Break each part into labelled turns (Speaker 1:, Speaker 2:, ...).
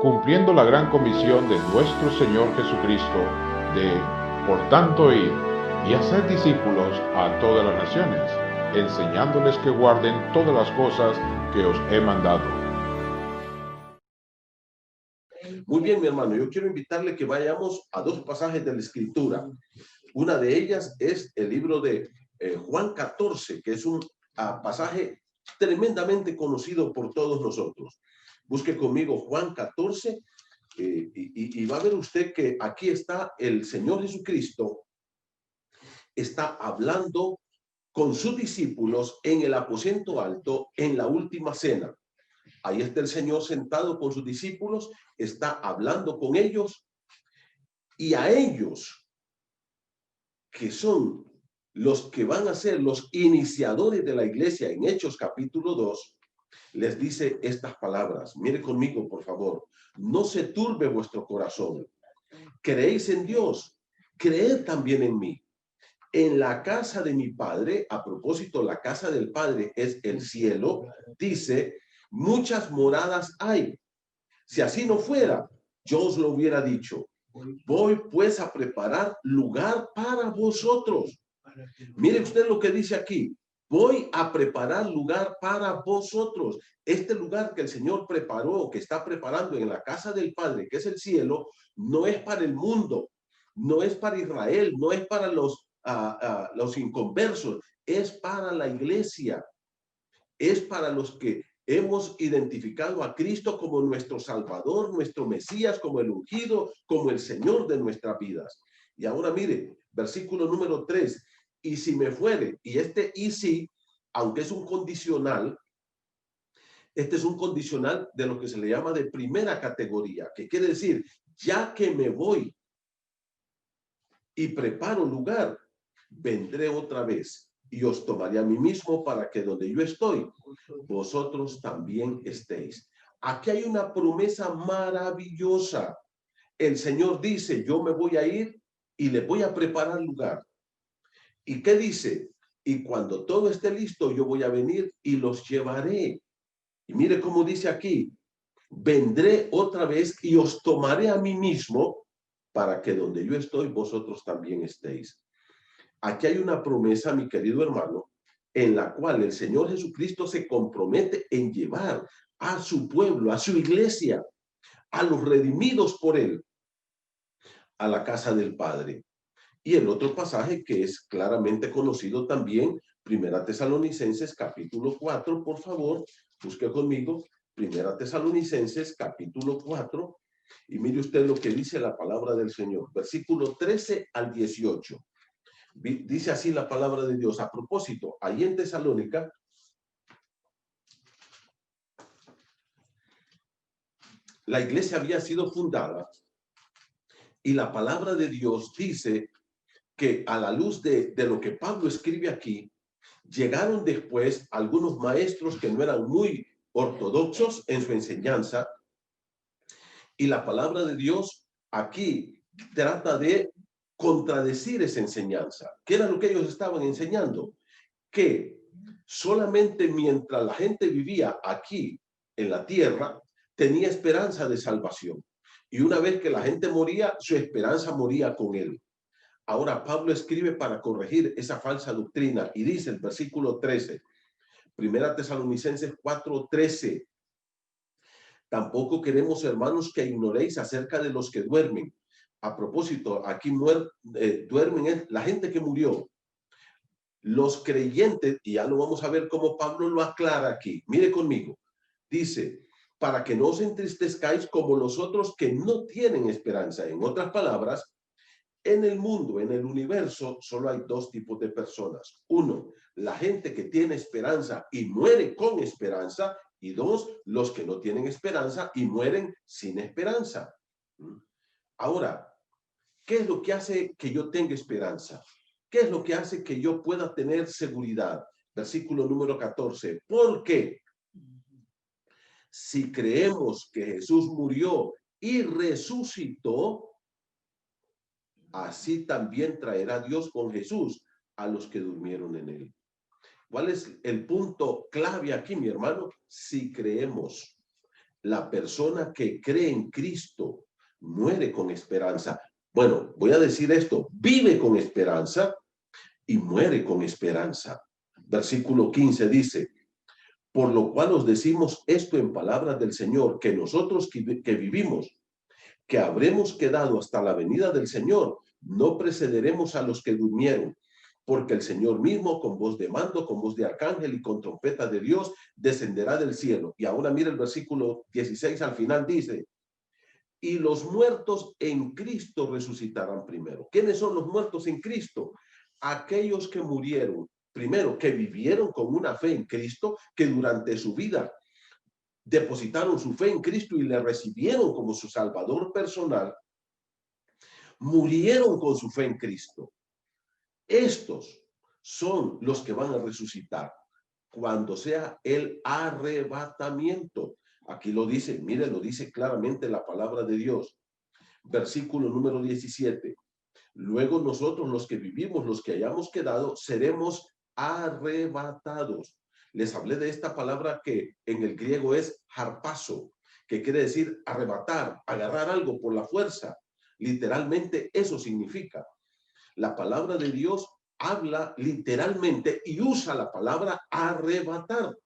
Speaker 1: cumpliendo la gran comisión de nuestro Señor Jesucristo de, por tanto, ir y hacer discípulos a todas las naciones, enseñándoles que guarden todas las cosas que os he mandado.
Speaker 2: Muy bien, mi hermano, yo quiero invitarle que vayamos a dos pasajes de la Escritura. Una de ellas es el libro de Juan 14, que es un pasaje tremendamente conocido por todos nosotros. Busque conmigo Juan 14 y va a ver usted que aquí está el Señor Jesucristo, está hablando con sus discípulos en el aposento alto en la última cena. Ahí está el Señor sentado con sus discípulos, está hablando con ellos y a ellos, que son los que van a ser los iniciadores de la iglesia en Hechos capítulo 2, les dice estas palabras. Mire conmigo, por favor. No se turbe vuestro corazón. Creéis en Dios, creed también en mí. En la casa de mi Padre, a propósito, la casa del Padre es el cielo, dice, muchas moradas hay. Si así no fuera, yo os lo hubiera dicho. Voy pues a preparar lugar para vosotros. Mire usted lo que dice aquí. Voy a preparar lugar para vosotros. Este lugar que el Señor preparó, que está preparando en la casa del Padre, que es el cielo, no es para el mundo, no es para Israel, no es para los inconversos, es para la iglesia, es para los que hemos identificado a Cristo como nuestro Salvador, nuestro Mesías, como el ungido, como el Señor de nuestras vidas. Y ahora mire, versículo número 3, y si me fuere, y este y si, aunque es un condicional, este es un condicional de lo que se le llama de primera categoría, que quiere decir, ya que me voy y preparo lugar, vendré otra vez y os tomaré a mí mismo para que donde yo estoy, vosotros también estéis. Aquí hay una promesa maravillosa. El Señor dice, yo me voy a ir y le voy a preparar lugar. ¿Y qué dice? Y cuando todo esté listo, yo voy a venir y los llevaré. Y mire cómo dice aquí, vendré otra vez y os tomaré a mí mismo para que donde yo estoy, vosotros también estéis. Aquí hay una promesa, mi querido hermano, en la cual el Señor Jesucristo se compromete en llevar a su pueblo, a su iglesia, a los redimidos por él, a la casa del Padre. Y el otro pasaje que es claramente conocido también, Primera Tesalonicenses capítulo 4, por favor, busque conmigo, Primera Tesalonicenses capítulo 4, y mire usted lo que dice la palabra del Señor, versículo 13 al 18. Dice así la palabra de Dios. A propósito, ahí en Tesalónica, la iglesia había sido fundada y la palabra de Dios dice que a la luz de lo que Pablo escribe aquí, llegaron después algunos maestros que no eran muy ortodoxos en su enseñanza y la palabra de Dios aquí trata de contradecir esa enseñanza. ¿Qué era lo que ellos estaban enseñando? Que solamente mientras la gente vivía aquí en la tierra, tenía esperanza de salvación. Y una vez que la gente moría, su esperanza moría con él. Ahora Pablo escribe para corregir esa falsa doctrina y dice el versículo 13, Primera Tesalonicenses 4:13, tampoco queremos, hermanos, que ignoréis acerca de los que duermen. A propósito, aquí duermen es la gente que murió. Los creyentes, y ya lo vamos a ver cómo Pablo lo aclara aquí. Mire conmigo. Dice, para que no os entristezcáis como los otros que no tienen esperanza. En otras palabras, en el mundo, en el universo, solo hay dos tipos de personas. Uno, la gente que tiene esperanza y muere con esperanza. Y dos, los que no tienen esperanza y mueren sin esperanza. Ahora, ¿qué es lo que hace que yo tenga esperanza? ¿Qué es lo que hace que yo pueda tener seguridad? Versículo número 14. Porque si creemos que Jesús murió y resucitó, así también traerá Dios con Jesús a los que durmieron en él. ¿Cuál es el punto clave aquí, mi hermano? Si creemos. la persona que cree en Cristo muere con esperanza. Bueno, voy a decir esto, vive con esperanza y muere con esperanza. Versículo 15 dice, por lo cual os decimos esto en palabras del Señor, que nosotros que vivimos, que habremos quedado hasta la venida del Señor, no precederemos a los que durmieron, porque el Señor mismo, con voz de mando, con voz de arcángel y con trompeta de Dios, descenderá del cielo. Y ahora mira el versículo 16 al final dice, y los muertos en Cristo resucitarán primero. ¿Quiénes son los muertos en Cristo? Aquellos que murieron, primero, que vivieron con una fe en Cristo, que durante su vida depositaron su fe en Cristo y le recibieron como su Salvador personal, murieron con su fe en Cristo. Estos son los que van a resucitar cuando sea el arrebatamiento. Aquí lo dice, mire, lo dice claramente la palabra de Dios. Versículo número 17. Luego nosotros, los que vivimos, los que hayamos quedado, seremos arrebatados. Les hablé de esta palabra que en el griego es harpazo, que quiere decir arrebatar, agarrar algo por la fuerza. Literalmente eso significa. La palabra de Dios habla literalmente y usa la palabra arrebatar.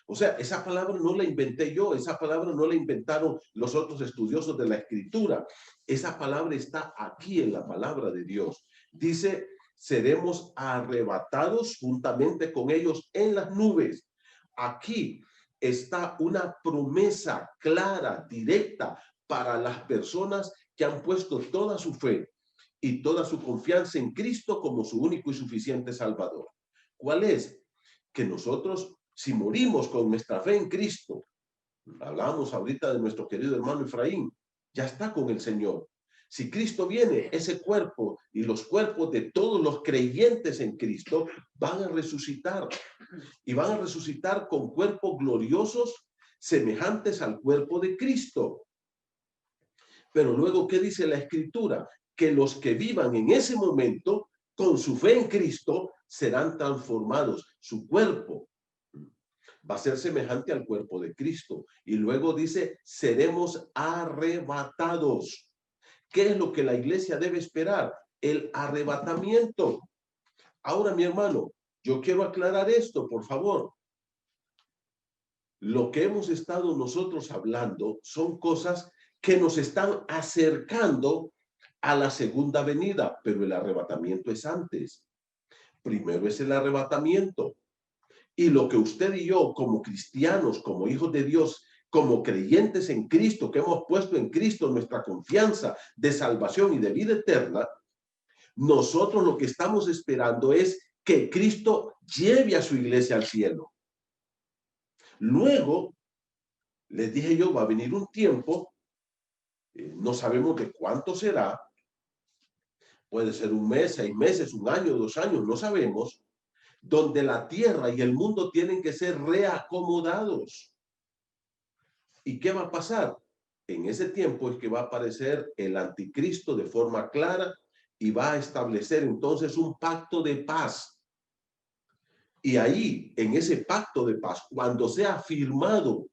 Speaker 2: O sea, esa palabra no la inventé yo, esa palabra no la inventaron los otros estudiosos de la Escritura. Esa palabra está aquí en la palabra de Dios. Dice, seremos arrebatados juntamente con ellos en las nubes. Aquí está una promesa clara, directa para las personas que han puesto toda su fe y toda su confianza en Cristo como su único y suficiente Salvador. ¿Cuál es? Que nosotros, si morimos con nuestra fe en Cristo, hablábamos ahorita de nuestro querido hermano Efraín, ya está con el Señor. Si Cristo viene, ese cuerpo y los cuerpos de todos los creyentes en Cristo van a resucitar y van a resucitar con cuerpos gloriosos semejantes al cuerpo de Cristo. Pero luego, ¿qué dice la Escritura? Que los que vivan en ese momento con su fe en Cristo serán transformados. Su cuerpo va a ser semejante al cuerpo de Cristo. Y luego dice, seremos arrebatados. ¿Qué es lo que la iglesia debe esperar? El arrebatamiento. Ahora, mi hermano, yo quiero aclarar esto, por favor. Lo que hemos estado nosotros hablando son cosas que nos están acercando a la segunda venida, pero el arrebatamiento es antes. Primero es el arrebatamiento. Y lo que usted y yo, como cristianos, como hijos de Dios, como creyentes en Cristo, que hemos puesto en Cristo nuestra confianza de salvación y de vida eterna, nosotros lo que estamos esperando es que Cristo lleve a su iglesia al cielo. Luego, les dije yo, va a venir un tiempo, no sabemos de cuánto será, puede ser un mes, 6 meses, un año, 2 años, no sabemos, donde la tierra y el mundo tienen que ser reacomodados. ¿Y qué va a pasar? En ese tiempo es que va a aparecer el anticristo de forma clara y va a establecer entonces un pacto de paz. Y ahí, en ese pacto de paz, cuando sea firmado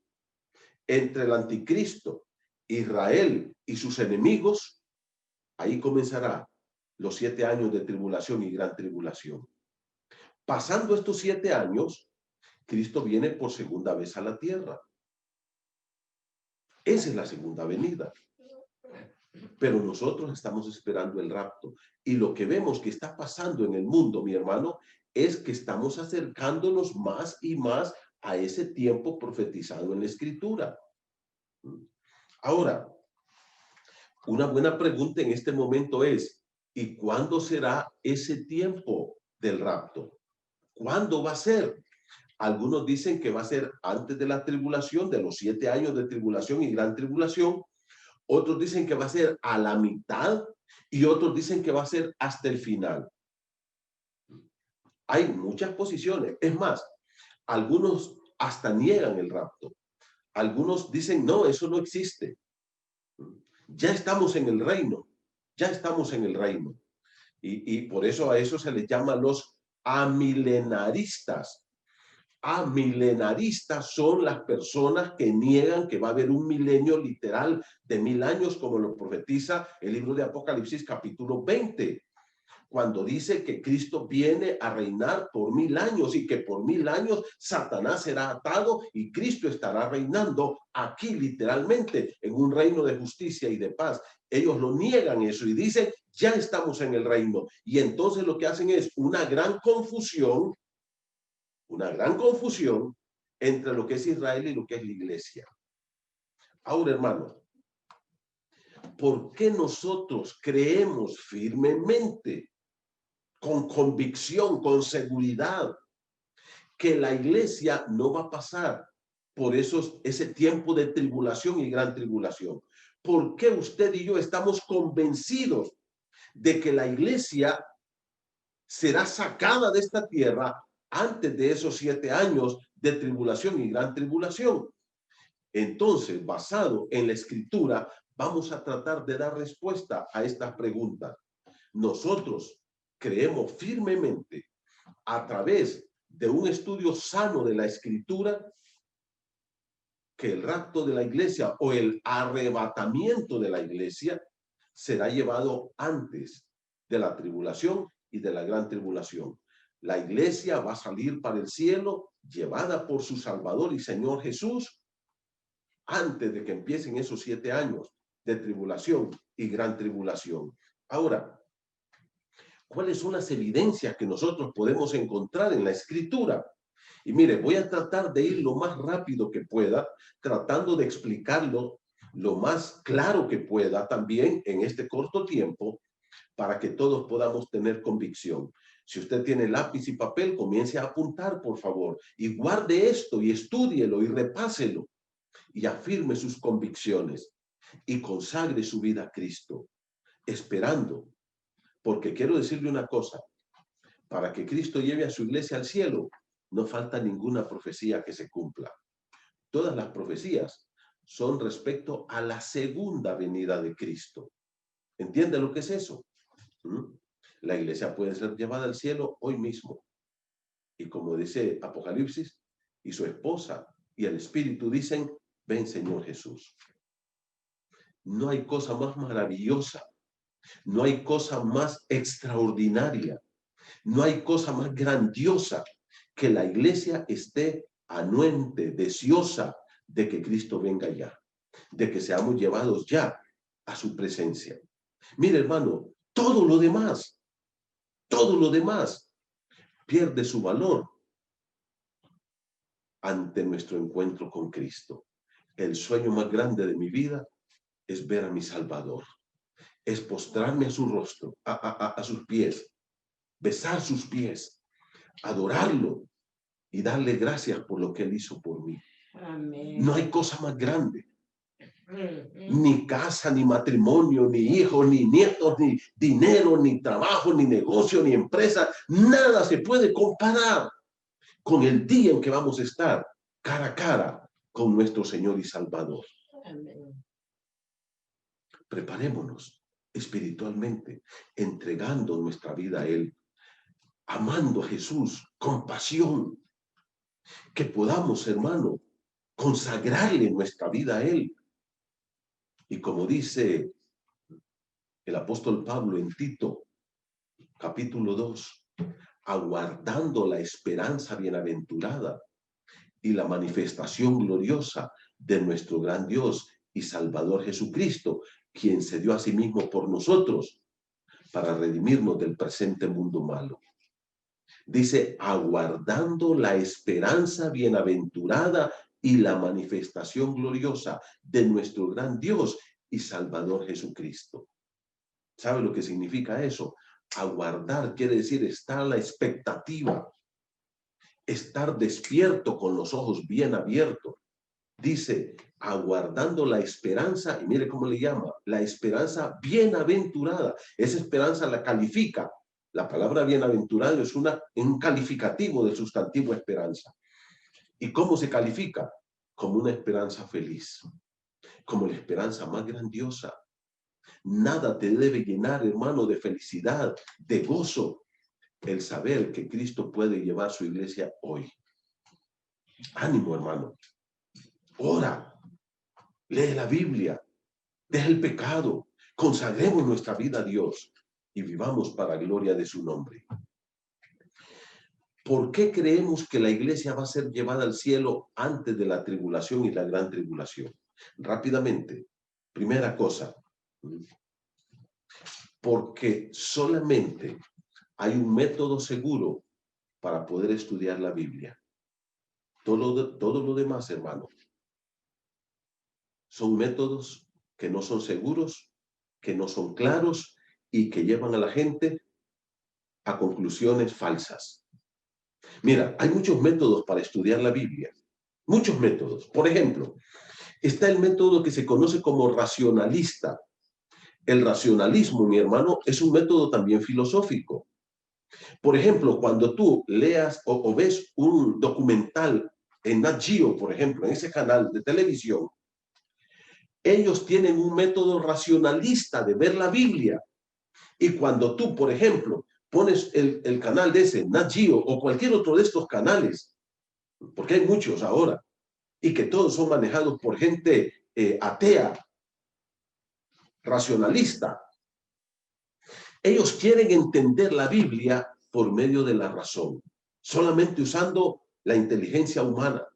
Speaker 2: entre el anticristo, Israel y sus enemigos, ahí comenzará los 7 años de tribulación y gran tribulación. Pasando estos 7 años, Cristo viene por segunda vez a la tierra. Esa es la segunda venida. Pero nosotros estamos esperando el rapto. Y lo que vemos que está pasando en el mundo, mi hermano, es que estamos acercándonos más y más a ese tiempo profetizado en la Escritura. Ahora, una buena pregunta en este momento es, ¿y cuándo será ese tiempo del rapto? ¿Cuándo va a ser? Algunos dicen que va a ser antes de la tribulación, de los 7 años de tribulación y gran tribulación. Otros dicen que va a ser a la mitad y otros dicen que va a ser hasta el final. Hay muchas posiciones. Es más, algunos hasta niegan el rapto. Algunos dicen, no, eso no existe. Ya estamos en el reino. Ya estamos en el reino. Y por eso a eso se les llama los amilenaristas. Amilenaristas son las personas que niegan que va a haber un milenio literal de 1000 años, como lo profetiza el libro de Apocalipsis capítulo 20, cuando dice que Cristo viene a reinar por 1000 años y que por 1000 años Satanás será atado y Cristo estará reinando aquí literalmente en un reino de justicia y de paz. Ellos lo niegan eso y dicen, ya estamos en el reino. Y entonces lo que hacen es una gran confusión entre lo que es Israel y lo que es la iglesia. Ahora, hermano, ¿por qué nosotros creemos firmemente, con convicción, con seguridad, que la iglesia no va a pasar por ese tiempo de tribulación y gran tribulación? ¿Por qué usted y yo estamos convencidos de que la iglesia será sacada de esta tierra antes de esos 7 años de tribulación y gran tribulación? Entonces, basado en la escritura, vamos a tratar de dar respuesta a estas preguntas. Nosotros creemos firmemente, a través de un estudio sano de la escritura, que el rapto de la iglesia o el arrebatamiento de la iglesia será llevado antes de la tribulación y de la gran tribulación. La iglesia va a salir para el cielo, llevada por su Salvador y Señor Jesús, antes de que empiecen esos 7 años de tribulación y gran tribulación. Ahora, ¿cuáles son las evidencias que nosotros podemos encontrar en la escritura? Y mire, voy a tratar de ir lo más rápido que pueda, tratando de explicarlo lo más claro que pueda también en este corto tiempo, para que todos podamos tener convicción. Si usted tiene lápiz y papel, comience a apuntar, por favor, y guarde esto y estúdielo y repáselo y afirme sus convicciones y consagre su vida a Cristo, esperando, porque quiero decirle una cosa, para que Cristo lleve a su iglesia al cielo, no falta ninguna profecía que se cumpla. Todas las profecías son respecto a la segunda venida de Cristo. ¿Entiende lo que es eso? La iglesia puede ser llevada al cielo hoy mismo. Y como dice Apocalipsis, y su esposa y el Espíritu dicen, ven Señor Jesús. No hay cosa más maravillosa, no hay cosa más extraordinaria, no hay cosa más grandiosa que la iglesia esté anuente, deseosa de que Cristo venga ya, de que seamos llevados ya a su presencia. Mire, hermano, todo lo demás pierde su valor ante nuestro encuentro con Cristo. El sueño más grande de mi vida es ver a mi Salvador, es postrarme a su rostro, a sus pies, besar sus pies, adorarlo y darle gracias por lo que él hizo por mí. Amén. No hay cosa más grande. Ni casa, ni matrimonio, ni hijos, ni nietos, ni dinero, ni trabajo, ni negocio, ni empresa. Nada se puede comparar con el día en que vamos a estar cara a cara con nuestro Señor y Salvador. Amén. Preparémonos espiritualmente, entregando nuestra vida a Él, amando a Jesús con pasión, que podamos, hermano, consagrarle nuestra vida a Él. Y como dice el apóstol Pablo en Tito, capítulo 2, aguardando la esperanza bienaventurada y la manifestación gloriosa de nuestro gran Dios y Salvador Jesucristo, quien se dio a sí mismo por nosotros para redimirnos del presente mundo malo. Dice, aguardando la esperanza bienaventurada y la manifestación gloriosa de nuestro gran Dios y Salvador Jesucristo. ¿Sabe lo que significa eso? Aguardar quiere decir estar a la expectativa, estar despierto con los ojos bien abiertos. Dice, aguardando la esperanza, y mire cómo le llama, la esperanza bienaventurada. Esa esperanza la califica. La palabra bienaventurado es un calificativo del sustantivo esperanza. ¿Y cómo se califica? Como una esperanza feliz, como la esperanza más grandiosa. Nada te debe llenar, hermano, de felicidad, de gozo, el saber que Cristo puede llevar su iglesia hoy. Ánimo, hermano. Ora, lee la Biblia, deja el pecado, consagremos nuestra vida a Dios y vivamos para gloria de su nombre. ¿Por qué creemos que la iglesia va a ser llevada al cielo antes de la tribulación y la gran tribulación? Rápidamente, primera cosa, porque solamente hay un método seguro para poder estudiar la Biblia. Todo lo demás, hermano, son métodos que no son seguros, que no son claros y que llevan a la gente a conclusiones falsas. Mira, hay muchos métodos para estudiar la Biblia, muchos métodos. Por ejemplo, está el método que se conoce como racionalista. El racionalismo, mi hermano, es un método también filosófico. Por ejemplo, cuando tú leas o ves un documental en Nat Geo, por ejemplo, en ese canal de televisión, ellos tienen un método racionalista de ver la Biblia. Y cuando tú, por ejemplo, pones el canal de ese, Nat Geo, o cualquier otro de estos canales, porque hay muchos ahora, y que todos son manejados por gente atea, racionalista. Ellos quieren entender la Biblia por medio de la razón, solamente usando la inteligencia humana.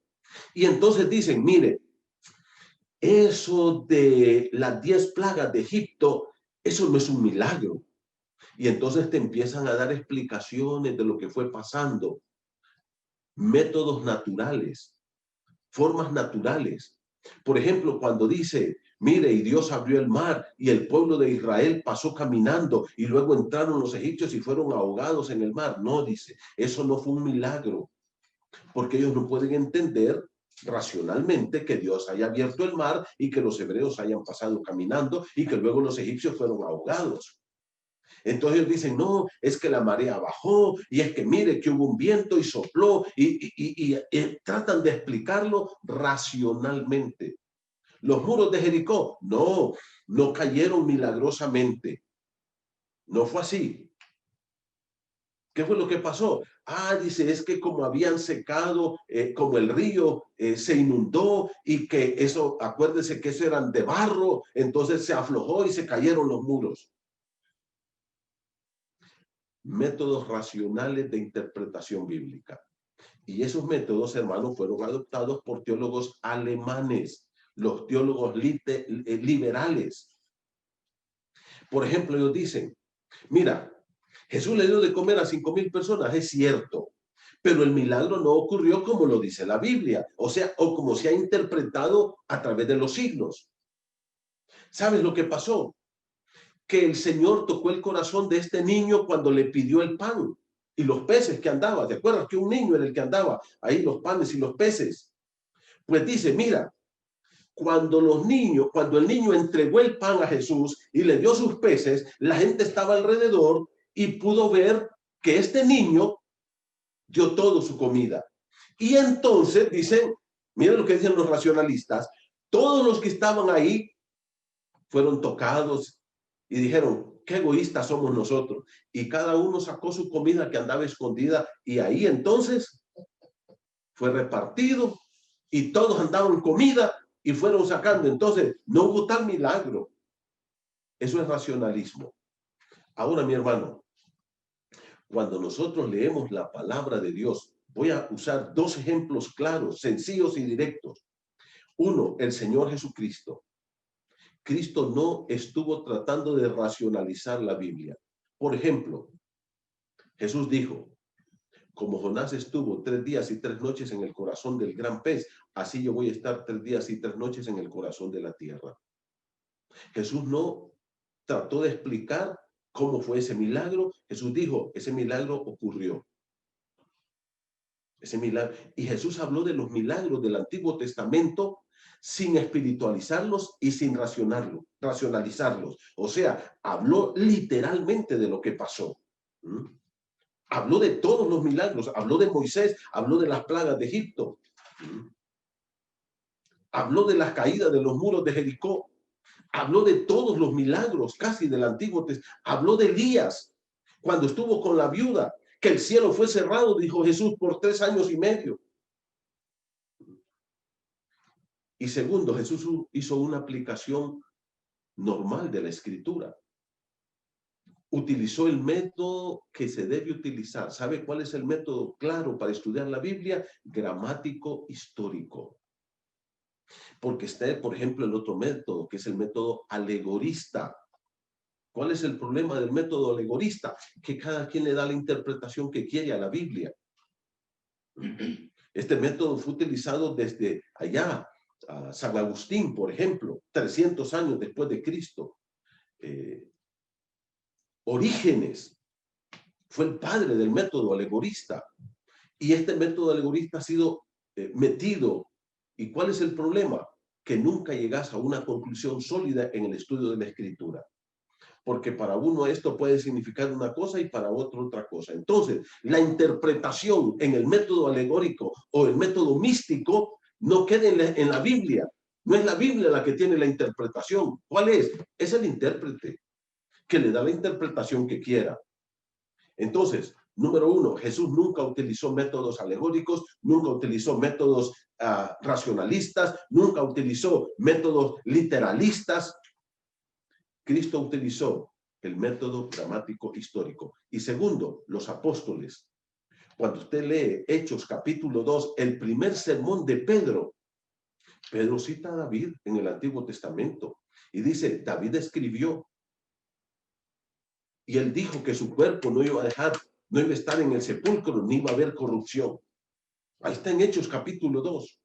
Speaker 2: Y entonces dicen, mire, eso de las 10 plagas de Egipto, eso no es un milagro. Y entonces te empiezan a dar explicaciones de lo que fue pasando, métodos naturales, formas naturales. Por ejemplo, cuando dice, mire, y Dios abrió el mar y el pueblo de Israel pasó caminando y luego entraron los egipcios y fueron ahogados en el mar. No, dice, eso no fue un milagro, porque ellos no pueden entender racionalmente que Dios haya abierto el mar y que los hebreos hayan pasado caminando y que luego los egipcios fueron ahogados. Entonces ellos dicen, no, es que la marea bajó y es que mire que hubo un viento y sopló y tratan de explicarlo racionalmente. Los muros de Jericó, no cayeron milagrosamente. No fue así. ¿Qué fue lo que pasó? Dice, es que como habían secado, como el río se inundó y que eso, acuérdense que eso eran de barro, entonces se aflojó y se cayeron los muros. Métodos racionales de interpretación bíblica. Y esos métodos, hermanos, fueron adoptados por teólogos alemanes, los teólogos liberales. Por ejemplo, ellos dicen, mira, Jesús le dio de comer a 5,000 personas, es cierto, pero el milagro no ocurrió como lo dice la Biblia, o sea, o como se ha interpretado a través de los siglos. ¿Sabes lo que pasó? Que el Señor tocó el corazón de este niño cuando le pidió el pan y los peces que andaba. ¿Te acuerdas que un niño era el que andaba ahí, los panes y los peces? Pues dice, mira, cuando el niño entregó el pan a Jesús y le dio sus peces, la gente estaba alrededor y pudo ver que este niño dio todo su comida. Y entonces dicen, miren lo que dicen los racionalistas, todos los que estaban ahí fueron tocados y dijeron, qué egoístas somos nosotros. Y cada uno sacó su comida que andaba escondida y ahí entonces fue repartido y todos andaban comida y fueron sacando. Entonces no hubo tal milagro. Eso es racionalismo. Ahora, mi hermano, cuando nosotros leemos la palabra de Dios, voy a usar dos ejemplos claros, sencillos y directos. Uno, el Señor Jesucristo. Cristo no estuvo tratando de racionalizar la Biblia. Por ejemplo, Jesús dijo, como Jonás estuvo 3 días y 3 noches en el corazón del gran pez, así yo voy a estar 3 días y 3 noches en el corazón de la tierra. Jesús no trató de explicar cómo fue ese milagro. Jesús dijo, ese milagro ocurrió. Ese milagro. Y Jesús habló de los milagros del Antiguo Testamento sin espiritualizarlos y sin racionalizarlos. O sea, habló literalmente de lo que pasó. Habló de todos los milagros, habló de Moisés, habló de las plagas de Egipto, habló de las caídas de los muros de Jericó, habló de todos los milagros casi del Antiguo Testamento, habló de Elías, cuando estuvo con la viuda, que el cielo fue cerrado, dijo Jesús, por 3 años y medio. Y segundo, Jesús hizo una aplicación normal de la escritura. Utilizó el método que se debe utilizar. ¿Sabe cuál es el método claro para estudiar la Biblia? Gramático histórico. Porque está, por ejemplo, el otro método, que es el método alegorista. ¿Cuál es el problema del método alegorista? Que cada quien le da la interpretación que quiere a la Biblia. Este método fue utilizado desde allá, a San Agustín, por ejemplo, 300 años después de Cristo. Orígenes fue el padre del método alegorista. Y este método alegorista ha sido metido. ¿Y cuál es el problema? Que nunca llegas a una conclusión sólida en el estudio de la escritura. Porque para uno esto puede significar una cosa y para otro otra cosa. Entonces, la interpretación en el método alegórico o el método místico no queda en la Biblia. No es la Biblia la que tiene la interpretación. ¿Cuál es? Es el intérprete que le da la interpretación que quiera. Entonces, número uno, Jesús nunca utilizó métodos alegóricos, nunca utilizó métodos racionalistas, nunca utilizó métodos literalistas. Cristo utilizó el método gramático histórico. Y segundo, los apóstoles. Cuando usted lee Hechos capítulo 2, el primer sermón de Pedro, Pedro cita a David en el Antiguo Testamento y dice, David escribió y él dijo que su cuerpo no iba a estar en el sepulcro, ni iba a haber corrupción. Ahí está en Hechos capítulo 2.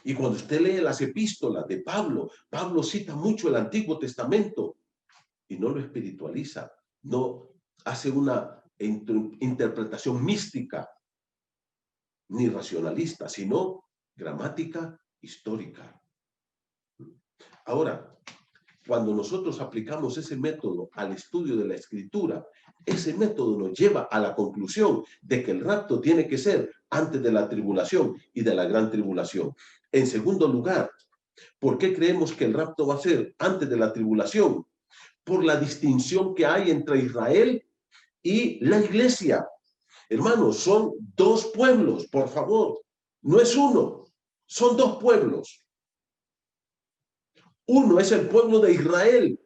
Speaker 2: Y cuando usted lee las epístolas de Pablo, Pablo cita mucho el Antiguo Testamento y no lo espiritualiza, no hace una interpretación mística ni racionalista, sino gramática histórica. Ahora, cuando nosotros aplicamos ese método al estudio de la escritura, ese método nos lleva a la conclusión de que el rapto tiene que ser antes de la tribulación y de la gran tribulación. En segundo lugar, ¿por qué creemos que el rapto va a ser antes de la tribulación? Por la distinción que hay entre Israel y la iglesia. Hermanos, son dos pueblos, por favor. No es uno, son dos pueblos. Uno es el pueblo de Israel.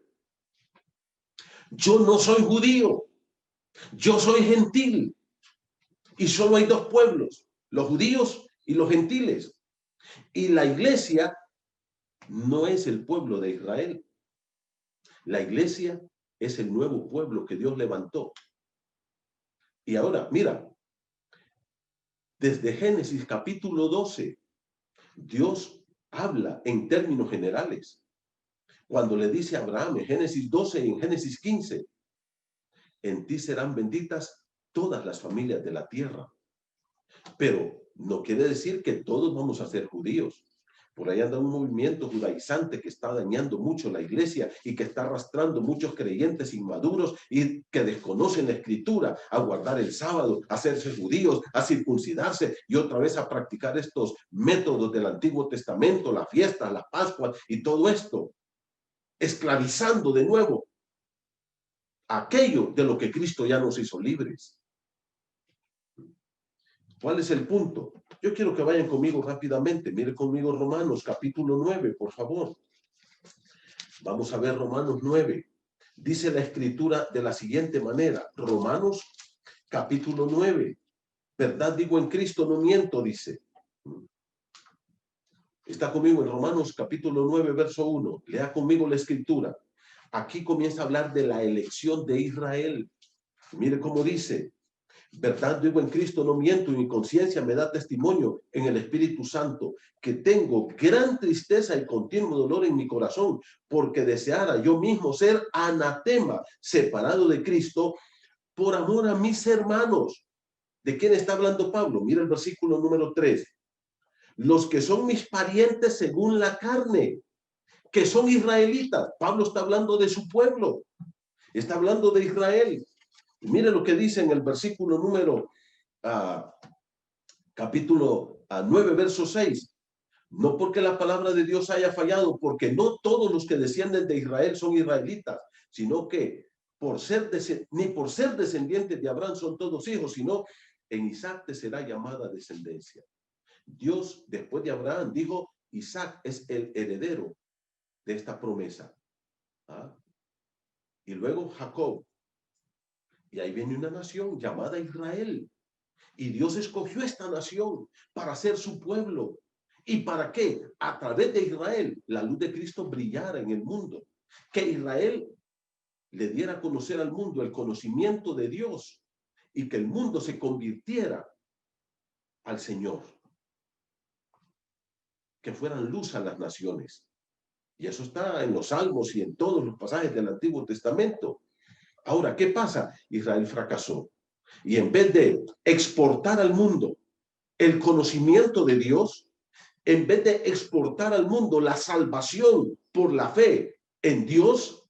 Speaker 2: Yo no soy judío, yo soy gentil. Y solo hay dos pueblos, los judíos y los gentiles. Y la iglesia no es el pueblo de Israel. La iglesia es el nuevo pueblo que Dios levantó. Y ahora, mira, desde Génesis capítulo 12, Dios habla en términos generales. Cuando le dice a Abraham en Génesis 12 y en Génesis 15, en ti serán benditas todas las familias de la tierra. Pero no quiere decir que todos vamos a ser judíos. Por ahí anda un movimiento judaizante que está dañando mucho la iglesia y que está arrastrando muchos creyentes inmaduros y que desconocen la escritura a guardar el sábado, a hacerse judíos, a circuncidarse y otra vez a practicar estos métodos del Antiguo Testamento, la fiesta, la Pascua y todo esto, esclavizando de nuevo aquello de lo que Cristo ya nos hizo libres. ¿Cuál es el punto? Yo quiero que vayan conmigo rápidamente. Mire conmigo Romanos capítulo 9, por favor. Vamos a ver Romanos 9. Dice la escritura de la siguiente manera. Romanos capítulo 9. Verdad digo en Cristo, no miento, dice. Está conmigo en Romanos capítulo 9, verso 1. Lea conmigo la escritura. Aquí comienza a hablar de la elección de Israel. Mire cómo dice. Verdad digo en Cristo, no miento, y mi conciencia me da testimonio en el Espíritu Santo, que tengo gran tristeza y continuo dolor en mi corazón, porque deseara yo mismo ser anatema, separado de Cristo, por amor a mis hermanos. ¿De quién está hablando Pablo? Mira el versículo número 3. Los que son mis parientes según la carne, que son israelitas. Pablo está hablando de su pueblo, está hablando de Israel. Mire lo que dice en el versículo número capítulo 9, verso 6. No porque la palabra de Dios haya fallado, porque no todos los que descienden de Israel son israelitas, sino que ni por ser descendientes de Abraham son todos hijos, sino en Isaac te será llamada descendencia. Dios, después de Abraham, dijo, Isaac es el heredero de esta promesa. ¿Ah? Y luego Jacob. Y ahí viene una nación llamada Israel. Y Dios escogió esta nación para ser su pueblo. ¿Y para qué? A través de Israel, la luz de Cristo brillara en el mundo. Que Israel le diera a conocer al mundo el conocimiento de Dios y que el mundo se convirtiera al Señor. Que fueran luz a las naciones. Y eso está en los Salmos y en todos los pasajes del Antiguo Testamento. Ahora, ¿qué pasa? Israel fracasó. Y en vez de exportar al mundo el conocimiento de Dios, en vez de exportar al mundo la salvación por la fe en Dios,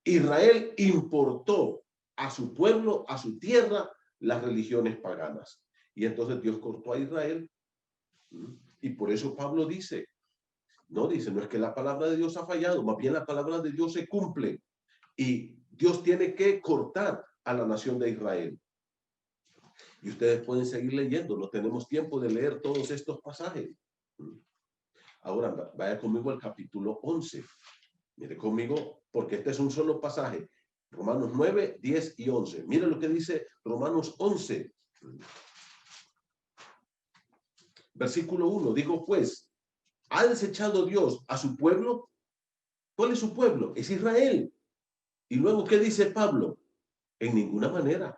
Speaker 2: Israel importó a su pueblo, a su tierra, las religiones paganas. Y entonces Dios cortó a Israel. Y por eso Pablo dice, no es que la palabra de Dios ha fallado, más bien la palabra de Dios se cumple. Y Dios tiene que cortar a la nación de Israel. Y ustedes pueden seguir leyendo, no tenemos tiempo de leer todos estos pasajes. Ahora vaya conmigo al capítulo 11. Mire conmigo, porque este es un solo pasaje. Romanos 9, 10 y 11. Mire lo que dice Romanos 11. Versículo 1. Digo pues, ¿ha desechado Dios a su pueblo? ¿Cuál es su pueblo? Es Israel. Y luego, ¿qué dice Pablo? En ninguna manera.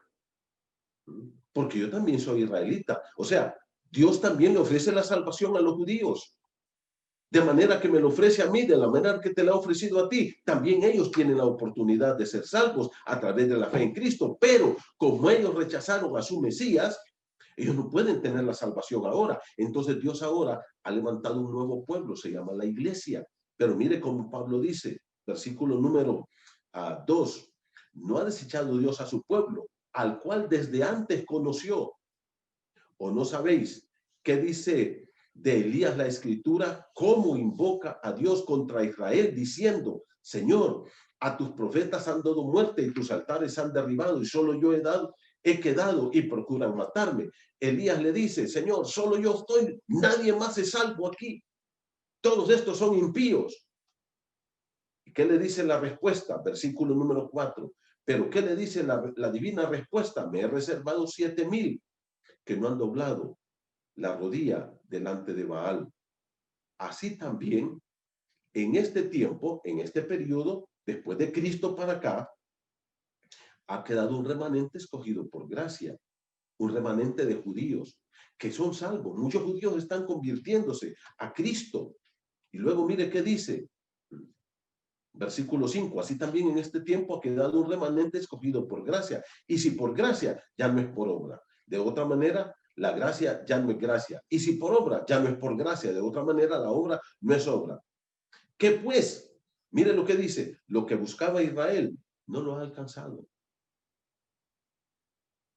Speaker 2: Porque yo también soy israelita. O sea, Dios también le ofrece la salvación a los judíos. De manera que me lo ofrece a mí, de la manera que te lo ha ofrecido a ti. También ellos tienen la oportunidad de ser salvos a través de la fe en Cristo. Pero como ellos rechazaron a su Mesías, ellos no pueden tener la salvación ahora. Entonces Dios ahora ha levantado un nuevo pueblo, se llama la iglesia. Pero mire como Pablo dice, versículo número 2. No ha desechado Dios a su pueblo, al cual desde antes conoció. ¿O no sabéis qué dice de Elías la escritura? ¿Cómo invoca a Dios contra Israel diciendo, Señor, a tus profetas han dado muerte y tus altares han derribado y solo yo he quedado y procuran matarme? Elías le dice, Señor, solo yo estoy, nadie más es salvo aquí. Todos estos son impíos. ¿Y qué le dice la respuesta? Versículo número 4. Pero ¿qué le dice la divina respuesta? Me he reservado 7,000 que no han doblado la rodilla delante de Baal. Así también, en este tiempo, en este periodo, después de Cristo para acá, ha quedado un remanente escogido por gracia, un remanente de judíos que son salvos. Muchos judíos están convirtiéndose a Cristo. Y luego mire qué dice. Versículo 5. Así también en este tiempo ha quedado un remanente escogido por gracia. Y si por gracia, ya no es por obra. De otra manera, la gracia ya no es gracia. Y si por obra, ya no es por gracia. De otra manera, la obra no es obra. ¿Qué pues? Mire lo que dice. Lo que buscaba Israel no lo ha alcanzado.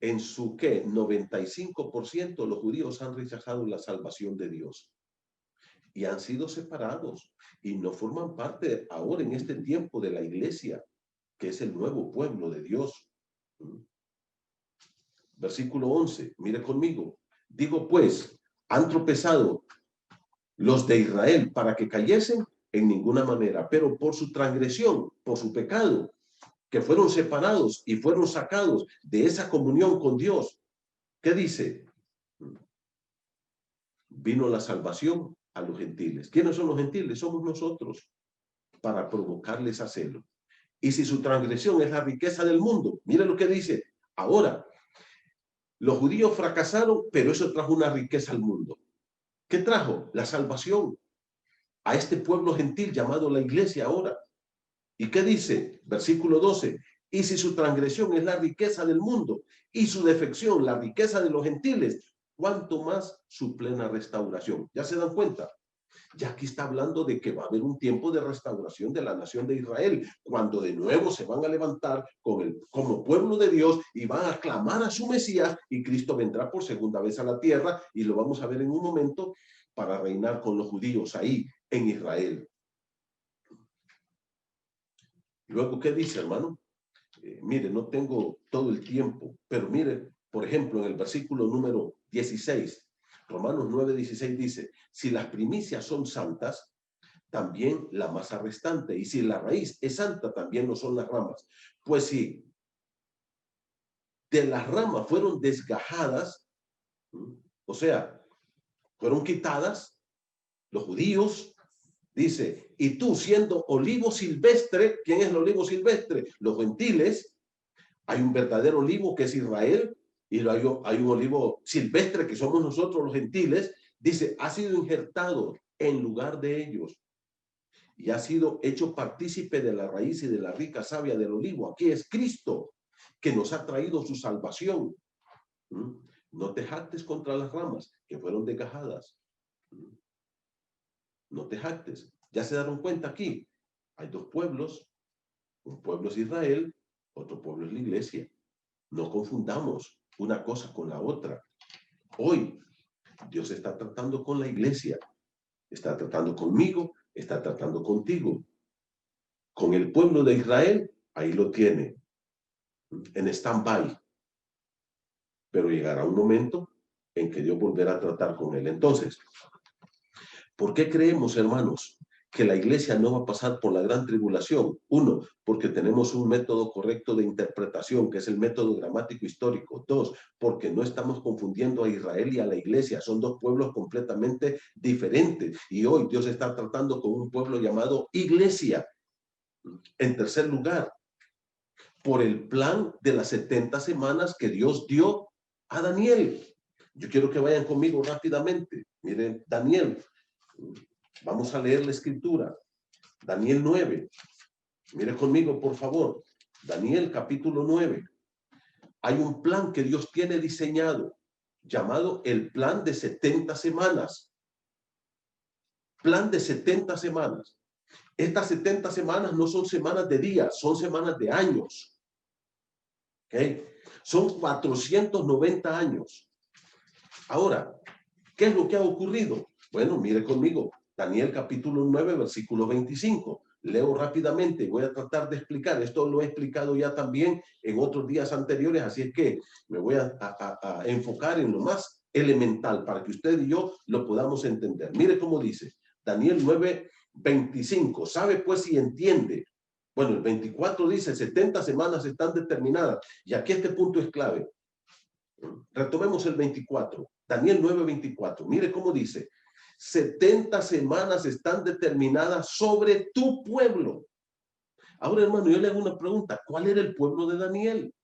Speaker 2: En su ¿qué? 95% los judíos han rechazado la salvación de Dios. Y han sido separados. Y no forman parte ahora en este tiempo de la iglesia, que es el nuevo pueblo de Dios. Versículo 11, mire conmigo. Digo pues, ¿han tropezado los de Israel para que cayesen? En ninguna manera, pero por su transgresión, por su pecado, que fueron separados y fueron sacados de esa comunión con Dios. ¿Qué dice? Vino la salvación a los gentiles. ¿Quiénes son los gentiles? Somos nosotros, para provocarles a celo. Y si su transgresión es la riqueza del mundo, mire lo que dice. Ahora, los judíos fracasaron, pero eso trajo una riqueza al mundo. ¿Qué trajo? La salvación a este pueblo gentil llamado la iglesia ahora. ¿Y qué dice? Versículo 12. Y si su transgresión es la riqueza del mundo y su defección la riqueza de los gentiles, ¿cuánto más su plena restauración? ¿Ya se dan cuenta? Ya aquí está hablando de que va a haber un tiempo de restauración de la nación de Israel, cuando de nuevo se van a levantar como pueblo de Dios y van a clamar a su Mesías, y Cristo vendrá por segunda vez a la tierra, y lo vamos a ver en un momento, para reinar con los judíos ahí en Israel. Luego, ¿qué dice, hermano? Mire, no tengo todo el tiempo, pero mire, por ejemplo, en el versículo número 16, Romanos 9:16 dice, si las primicias son santas, también la masa restante. Y si la raíz es santa, también lo son las ramas. Pues si de las ramas fueron desgajadas, o sea, fueron quitadas, los judíos, dice, y tú siendo olivo silvestre, ¿quién es el olivo silvestre? Los gentiles. Hay un verdadero olivo que es Israel, y hay un olivo silvestre que somos nosotros los gentiles. Dice, ha sido injertado en lugar de ellos y ha sido hecho partícipe de la raíz y de la rica savia del olivo. Aquí es Cristo que nos ha traído su salvación. No te jactes contra las ramas que fueron desgajadas. No te jactes. Ya se dieron cuenta aquí. Hay dos pueblos. Un pueblo es Israel, otro pueblo es la iglesia. No confundamos una cosa con la otra. Hoy Dios está tratando con la iglesia. Está tratando conmigo, está tratando contigo. Con el pueblo de Israel, ahí lo tiene. En stand-by. Pero llegará un momento en que Dios volverá a tratar con él. Entonces, ¿por qué creemos, hermanos, que la iglesia no va a pasar por la gran tribulación? Uno, porque tenemos un método correcto de interpretación, que es el método gramático histórico. Dos, porque no estamos confundiendo a Israel y a la iglesia. Son dos pueblos completamente diferentes. Y hoy Dios está tratando con un pueblo llamado iglesia. En tercer lugar, por el plan de las 70 semanas que Dios dio a Daniel. Yo quiero que vayan conmigo rápidamente. Miren, Daniel. Vamos a leer la escritura. Daniel 9. Mire conmigo, por favor. Daniel capítulo 9. Hay un plan que Dios tiene diseñado, llamado el plan de 70 semanas. Plan de 70 semanas. Estas 70 semanas no son semanas de días, son semanas de años. ¿Okay? Son 490 años. Ahora, ¿qué es lo que ha ocurrido? Bueno, mire conmigo. Daniel capítulo 9, versículo 25. Leo rápidamente, voy a tratar de explicar. Esto lo he explicado ya también en otros días anteriores, así es que me voy a enfocar en lo más elemental para que usted y yo lo podamos entender. Mire cómo dice Daniel 9, 25. ¿Sabe pues si entiende? Bueno, el 24 dice, 70 semanas están determinadas. Y aquí este punto es clave. Retomemos el 24. Daniel 9, 24. Mire cómo dice. 70 semanas están determinadas sobre tu pueblo. Ahora, hermano, yo le hago una pregunta. ¿Cuál era el pueblo de Daniel?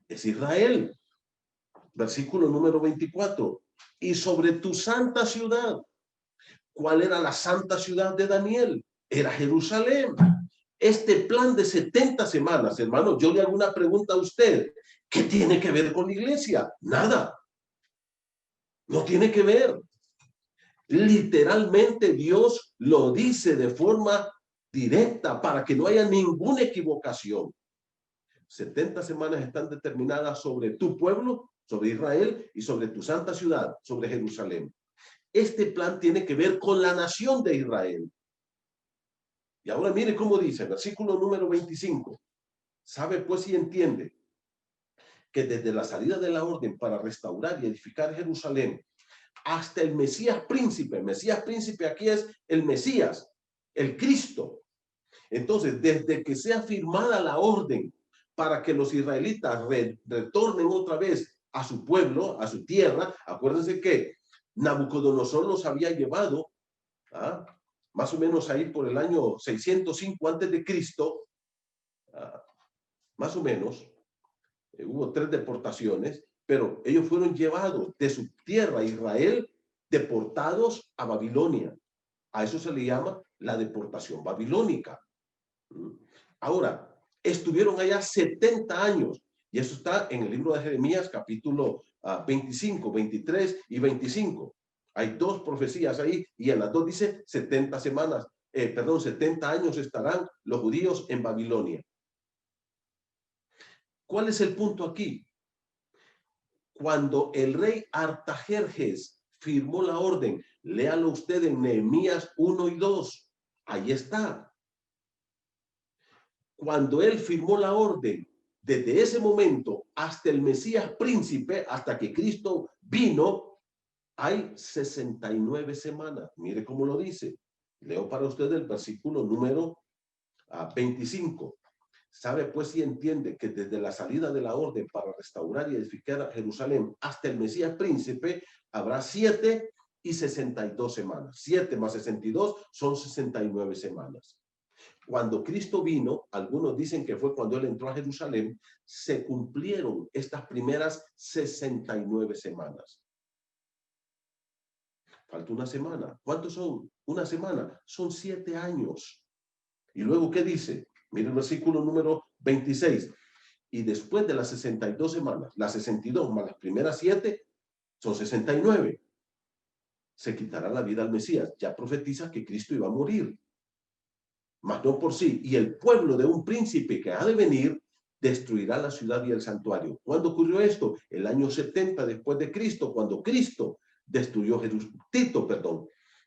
Speaker 2: Es Israel. Versículo número 24. Y sobre tu santa ciudad. ¿Cuál era la santa ciudad de Daniel? Era Jerusalén. Este plan de 70 semanas, hermano, yo le hago una pregunta a usted. ¿Qué tiene que ver con la iglesia? Nada. No tiene que ver. Literalmente Dios lo dice de forma directa para que no haya ninguna equivocación. 70 semanas están determinadas sobre tu pueblo, sobre Israel y sobre tu santa ciudad, sobre Jerusalén. Este plan tiene que ver con la nación de Israel. Y ahora mire cómo dice, versículo número 25. Sabe pues y entiende que desde la salida de la orden para restaurar y edificar Jerusalén hasta el Mesías príncipe aquí es el Mesías, el Cristo. Entonces, desde que sea firmada la orden para que los israelitas retornen otra vez a su pueblo, a su tierra, acuérdense que Nabucodonosor los había llevado, más o menos ahí por el año 605 antes de Cristo, más o menos, hubo 3 deportaciones, pero ellos fueron llevados de su tierra, Israel, deportados a Babilonia. A eso se le llama la deportación babilónica. Ahora, estuvieron allá 70 años, y eso está en el libro de Jeremías, capítulo 25, 23 y 25. Hay 2 profecías ahí, y en las 2 dice 70 semanas, 70 años estarán los judíos en Babilonia. ¿Cuál es el punto aquí? Cuando el rey Artajerjes firmó la orden, léalo usted en Nehemías 1 y 2, ahí está. Cuando él firmó la orden, desde ese momento hasta el Mesías príncipe, hasta que Cristo vino, Hay 69 semanas. Mire cómo lo dice. Leo para usted el versículo número 25. Sabe pues y entiende que desde la salida de la orden para restaurar y edificar a Jerusalén hasta el Mesías príncipe habrá 7 y 62 semanas. 7 más 62 son 69 semanas. Cuando Cristo vino, algunos dicen que fue cuando él entró a Jerusalén, se cumplieron estas primeras 69 semanas. Falta una semana. ¿Cuántos son? Una semana. Son 7 años. Y luego, ¿qué dice? Mira el versículo número 26. Y después de las 62 semanas, las 62 más las primeras 7, son 69. Se quitará la vida al Mesías. Ya profetiza que Cristo iba a morir. Mas no por sí. Y el pueblo de un príncipe que ha de venir destruirá la ciudad y el santuario. ¿Cuándo ocurrió esto? El año 70 después de Cristo, cuando Cristo destruyó Tito,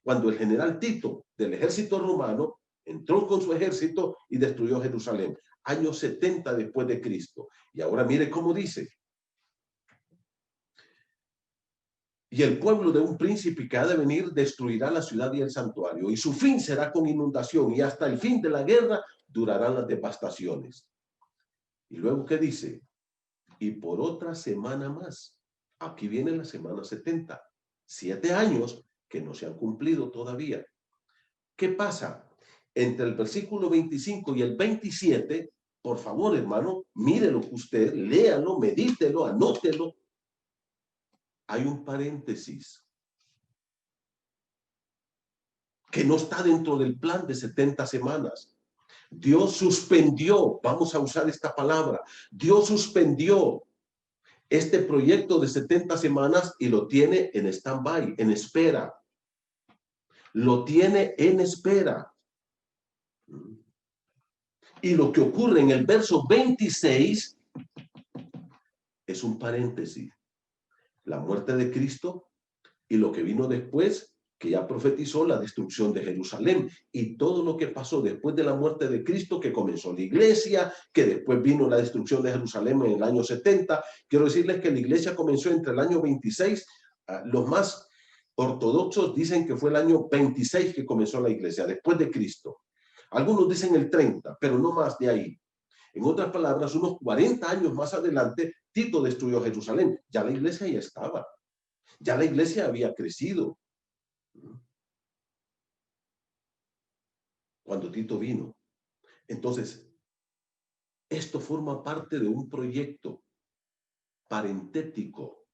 Speaker 2: cuando el general Tito del ejército romano entró con su ejército y destruyó Jerusalén. Año 70 después de Cristo. Y ahora mire cómo dice. Y el pueblo de un príncipe que ha de venir destruirá la ciudad y el santuario, y su fin será con inundación, y hasta el fin de la guerra durarán las devastaciones. Y luego, ¿qué dice? Y por otra semana más. Aquí viene la semana 70. 7 años que no se han cumplido todavía. ¿Qué pasa? Entre el versículo 25 y el 27, por favor, hermano, mírelo usted, léalo, medítelo, anótelo. Hay un paréntesis que no está dentro del plan de 70 semanas. Dios suspendió, vamos a usar esta palabra, Dios suspendió este proyecto de 70 semanas y lo tiene en stand-by, en espera. Lo tiene en espera. Y lo que ocurre en el verso 26 es un paréntesis. La muerte de Cristo y lo que vino después, que ya profetizó la destrucción de Jerusalén y todo lo que pasó después de la muerte de Cristo, que comenzó la iglesia, que después vino la destrucción de Jerusalén en el año 70. Quiero decirles que la iglesia comenzó entre el año 26, los más ortodoxos dicen que fue el año 26 que comenzó la iglesia, después de Cristo. Algunos dicen el 30, pero no más de ahí. En otras palabras, unos 40 años más adelante, Tito destruyó Jerusalén. Ya la iglesia ya estaba. Ya la iglesia había crecido. Cuando Tito vino. Entonces, esto forma parte de un proyecto parentético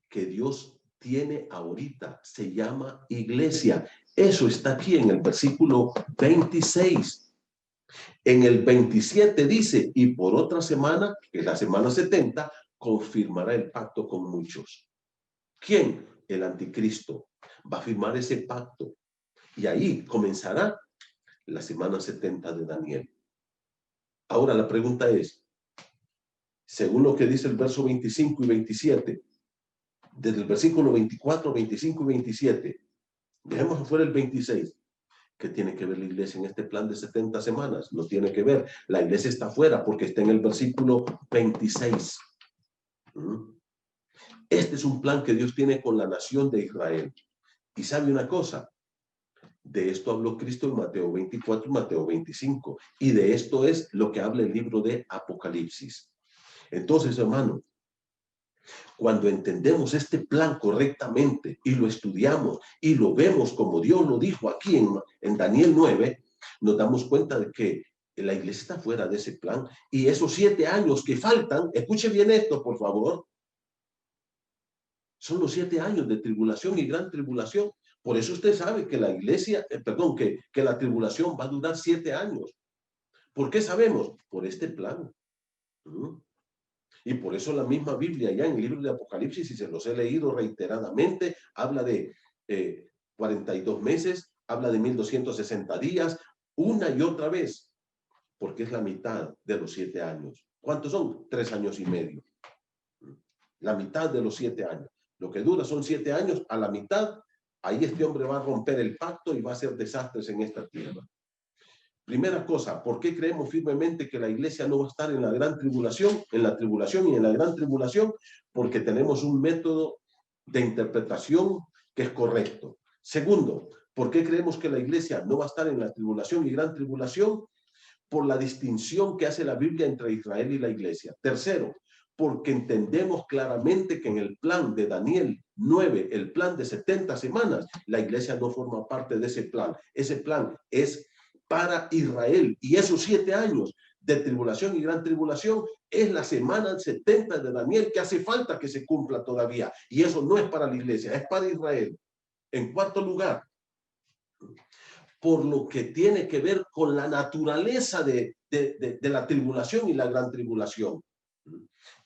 Speaker 2: que Dios tiene ahorita. Se llama iglesia. Eso está aquí en el versículo 26. En el 27 dice, y por otra semana, que es la semana 70, confirmará el pacto con muchos. ¿Quién? El anticristo. Va a firmar ese pacto. Y ahí comenzará la semana 70 de Daniel. Ahora la pregunta es, según lo que dice el verso 25 y 27, desde el versículo 24, 25 y 27, dejemos afuera el 26, ¿qué tiene que ver la iglesia en este plan de 70 semanas? No tiene que ver. La iglesia está afuera porque está en el versículo 26. Este es un plan que Dios tiene con la nación de Israel. Y sabe una cosa, de esto habló Cristo en Mateo 24 y Mateo 25. Y de esto es lo que habla el libro de Apocalipsis. Entonces, hermano, cuando entendemos este plan correctamente y lo estudiamos y lo vemos como Dios lo dijo aquí en Daniel 9, nos damos cuenta de que la iglesia está fuera de ese plan. Y esos 7 años que faltan, escuche bien esto, por favor, son los 7 años de tribulación y gran tribulación. Por eso usted sabe que la iglesia, que la tribulación va a durar 7 años. ¿Por qué sabemos? Por este plan. Y por eso la misma Biblia, ya en el libro de Apocalipsis, y se los he leído reiteradamente, habla de 42 meses, habla de 1260 días, una y otra vez, porque es la mitad de los 7 años. ¿Cuántos son? 3 años y medio. La mitad de los 7 años. Lo que dura son 7 años, a la mitad, ahí este hombre va a romper el pacto y va a hacer desastres en esta tierra. Primera cosa, ¿por qué creemos firmemente que la iglesia no va a estar en la gran tribulación, en la tribulación y en la gran tribulación? Porque tenemos un método de interpretación que es correcto. Segundo, ¿por qué creemos que la iglesia no va a estar en la tribulación y gran tribulación? Por la distinción que hace la Biblia entre Israel y la iglesia. Tercero, porque entendemos claramente que en el plan de Daniel 9, el plan de 70 semanas, la iglesia no forma parte de ese plan. Ese plan es para Israel, y esos 7 años de tribulación y gran tribulación es la semana 70 de Daniel, que hace falta que se cumpla todavía, y eso no es para la iglesia, es para Israel. En cuarto lugar, por lo que tiene que ver con la naturaleza de la tribulación y la gran tribulación.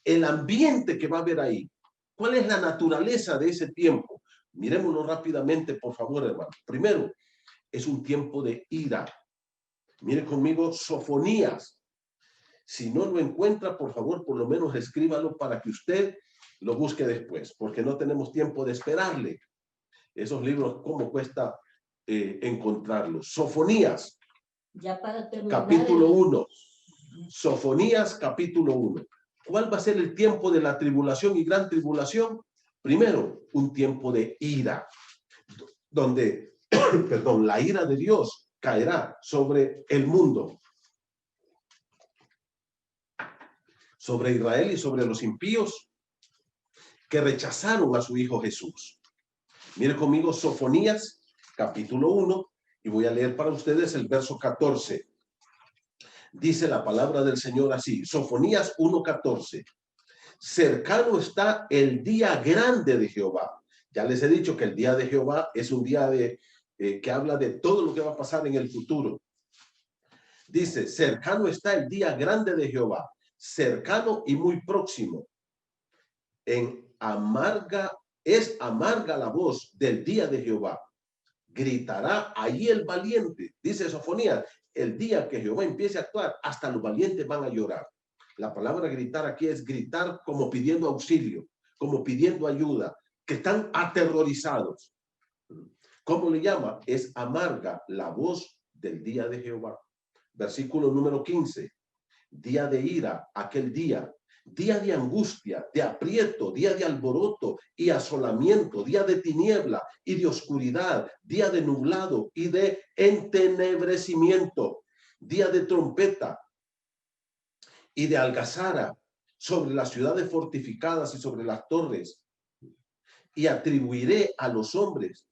Speaker 2: El ambiente que va a haber ahí. ¿Cuál es la naturaleza de ese tiempo? Miremoslo rápidamente, por favor, hermano. Primero, es un tiempo de ira. Mire conmigo, Sofonías. Si no lo encuentra, por favor, por lo menos escríbalo para que usted lo busque después, porque no tenemos tiempo de esperarle. Esos libros, ¿cómo cuesta encontrarlos? Sofonías,
Speaker 3: ya para terminar,
Speaker 2: capítulo 1. Sofonías, capítulo 1. ¿Cuál va a ser el tiempo de la tribulación y gran tribulación? Primero, un tiempo de ira, donde, perdón, la ira de Dios caerá sobre el mundo, sobre Israel y sobre los impíos que rechazaron a su Hijo Jesús. Mire conmigo Sofonías, capítulo 1, y voy a leer para ustedes el verso 14. Dice la palabra del Señor así, Sofonías 1:14. Cercano está el día grande de Jehová. Ya les he dicho que el día de Jehová es un día que habla de todo lo que va a pasar en el futuro. Dice, cercano está el día grande de Jehová, cercano y muy próximo. Es amarga la voz del día de Jehová. Gritará ahí el valiente. Dice Sofonías, el día que Jehová empiece a actuar, hasta los valientes van a llorar. La palabra gritar aquí es gritar como pidiendo auxilio, como pidiendo ayuda, que están aterrorizados. ¿Cómo le llama? Es amarga la voz del día de Jehová. Versículo número 15. Día de ira, aquel día. Día de angustia, de aprieto, día de alboroto y asolamiento, día de tiniebla y de oscuridad, día de nublado y de entenebrecimiento, día de trompeta y de algazara sobre las ciudades fortificadas y sobre las torres. Y atribularé a los hombres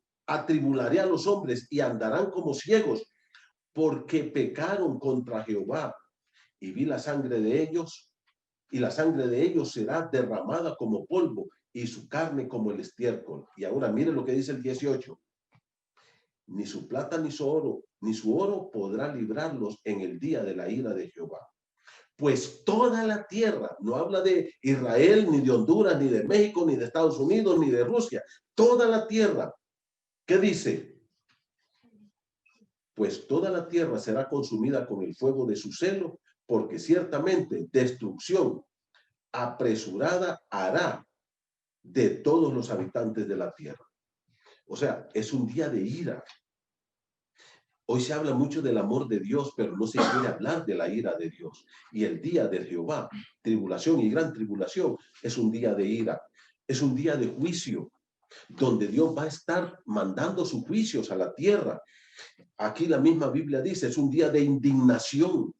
Speaker 2: y andarán como ciegos, porque pecaron contra Jehová. Y vi la sangre de ellos, y la sangre de ellos será derramada como polvo, y su carne como el estiércol. Y ahora miren lo que dice el 18. Ni su plata ni su oro podrá librarlos en el día de la ira de Jehová. Pues toda la tierra, no habla de Israel, ni de Honduras, ni de México, ni de Estados Unidos, ni de Rusia, toda la tierra. ¿Qué dice? Pues toda la tierra será consumida con el fuego de su celo, porque ciertamente destrucción apresurada hará de todos los habitantes de la tierra. O sea, es un día de ira. Hoy se habla mucho del amor de Dios, pero no se quiere hablar de la ira de Dios. Y el día de Jehová, tribulación y gran tribulación, es un día de ira. Es un día de juicio, donde Dios va a estar mandando sus juicios a la tierra. Aquí la misma Biblia dice, es un día de indignación,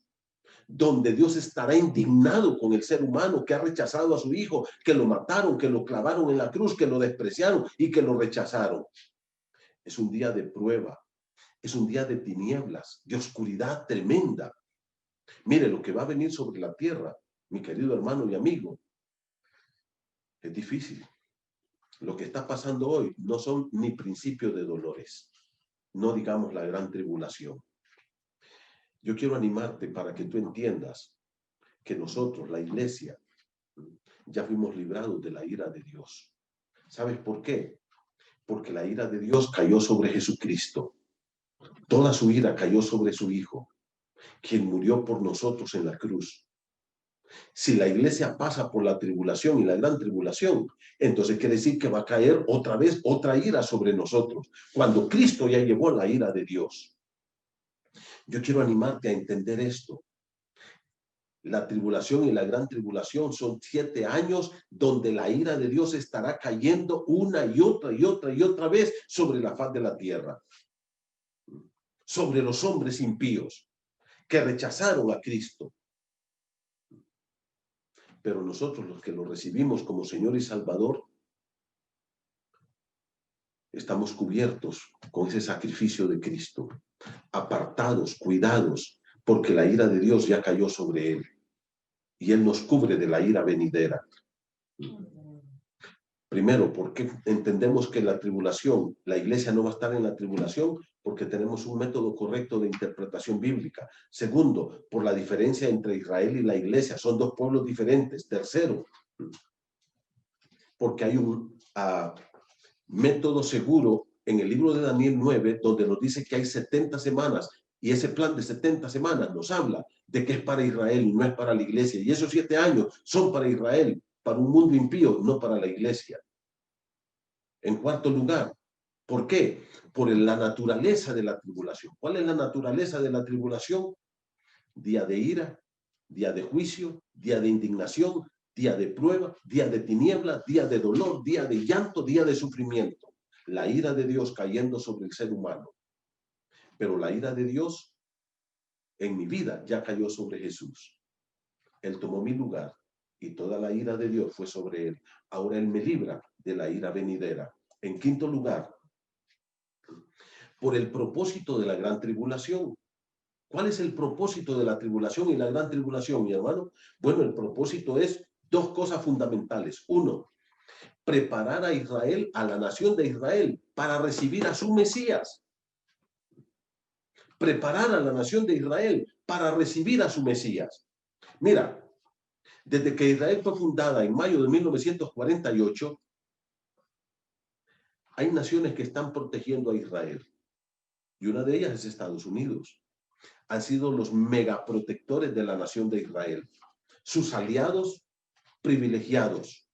Speaker 2: donde Dios estará indignado con el ser humano que ha rechazado a su Hijo, que lo mataron, que lo clavaron en la cruz, que lo despreciaron y que lo rechazaron. Es un día de prueba, es un día de tinieblas, de oscuridad tremenda. Mire lo que va a venir sobre la tierra, mi querido hermano y amigo. Es difícil. Lo que está pasando hoy no son ni principios de dolores, no digamos la gran tribulación. Yo quiero animarte para que tú entiendas que nosotros, la iglesia, ya fuimos librados de la ira de Dios. ¿Sabes por qué? Porque la ira de Dios cayó sobre Jesucristo. Toda su ira cayó sobre su Hijo, quien murió por nosotros en la cruz. Si la iglesia pasa por la tribulación y la gran tribulación, entonces quiere decir que va a caer otra vez otra ira sobre nosotros, cuando Cristo ya llevó la ira de Dios. Yo quiero animarte a entender esto. La tribulación y la gran tribulación son 7 años donde la ira de Dios estará cayendo una y otra y otra y otra vez sobre la faz de la tierra, sobre los hombres impíos que rechazaron a Cristo. Pero nosotros, los que lo recibimos como Señor y Salvador, estamos cubiertos con ese sacrificio de Cristo, apartados, cuidados, porque la ira de Dios ya cayó sobre Él. Y Él nos cubre de la ira venidera. Primero, porque entendemos que la tribulación, la iglesia no va a estar en la tribulación porque tenemos un método correcto de interpretación bíblica. Segundo, por la diferencia entre Israel y la iglesia, son dos pueblos diferentes. Tercero, porque hay un método seguro en el libro de Daniel 9, donde nos dice que hay 70 semanas, y ese plan de 70 semanas nos habla de que es para Israel y no es para la iglesia. Y esos 7 años son para Israel, para un mundo impío, no para la iglesia. En cuarto lugar, ¿por qué? Por la naturaleza de la tribulación. ¿Cuál es la naturaleza de la tribulación? Día de ira, día de juicio, día de indignación, día de prueba, día de tiniebla, día de dolor, día de llanto, día de sufrimiento. La ira de Dios cayendo sobre el ser humano. Pero la ira de Dios en mi vida ya cayó sobre Jesús. Él tomó mi lugar y toda la ira de Dios fue sobre Él. Ahora Él me libra de la ira venidera. En quinto lugar, por el propósito de la gran tribulación. ¿Cuál es el propósito de la tribulación y la gran tribulación, mi hermano? Bueno, el propósito es dos cosas fundamentales. Uno, preparar a Israel, a la nación de Israel, para recibir a su Mesías. Preparar a la nación de Israel para recibir a su Mesías. Mira, desde que Israel fue fundada en mayo de 1948, hay naciones que están protegiendo a Israel. Y una de ellas es Estados Unidos. Han sido los megaprotectores de la nación de Israel. Sus aliados privilegiados.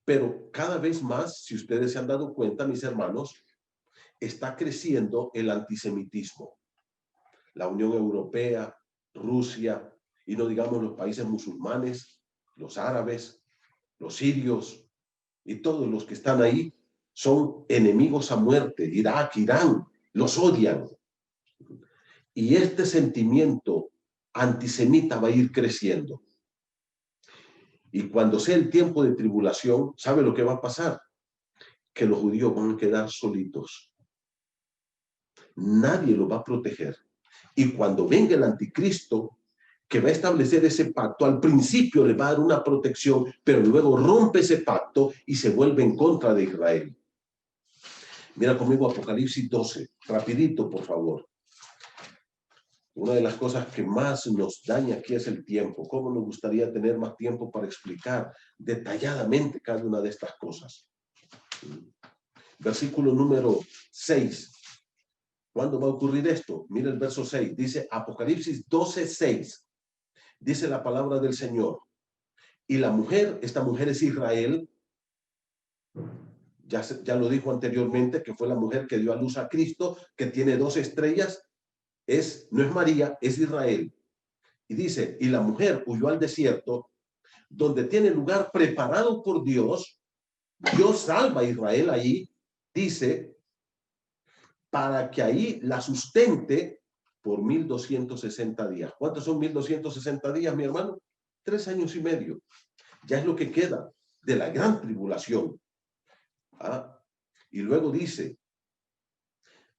Speaker 2: Pero cada vez más, si ustedes se han dado cuenta, mis hermanos, está creciendo el antisemitismo. La Unión Europea, Rusia, y no digamos los países musulmanes, los árabes, los sirios, y todos los que están ahí son enemigos a muerte. Irak, Irán, los odian. Y este sentimiento antisemita va a ir creciendo. Y cuando sea el tiempo de tribulación, ¿sabe lo que va a pasar? Que los judíos van a quedar solitos. Nadie los va a proteger. Y cuando venga el anticristo, que va a establecer ese pacto, al principio le va a dar una protección, pero luego rompe ese pacto y se vuelve en contra de Israel. Mira conmigo Apocalipsis 12, rapidito, por favor. Una de las cosas que más nos daña aquí es el tiempo. ¿Cómo nos gustaría tener más tiempo para explicar detalladamente cada una de estas cosas? Versículo número 6. ¿Cuándo va a ocurrir esto? Mira el verso 6. Dice Apocalipsis 12, 6. Dice la palabra del Señor. Y la mujer, esta mujer es Israel. Ya lo dijo anteriormente, que fue la mujer que dio a luz a Cristo, que tiene 2 estrellas. No es María, es Israel. Y dice, y la mujer huyó al desierto, donde tiene lugar preparado por Dios. Dios salva a Israel ahí, dice, para que ahí la sustente por 1260 días. ¿Cuántos son 1260 días, mi hermano? 3 años y medio. Ya es lo que queda de la gran tribulación. Y luego dice,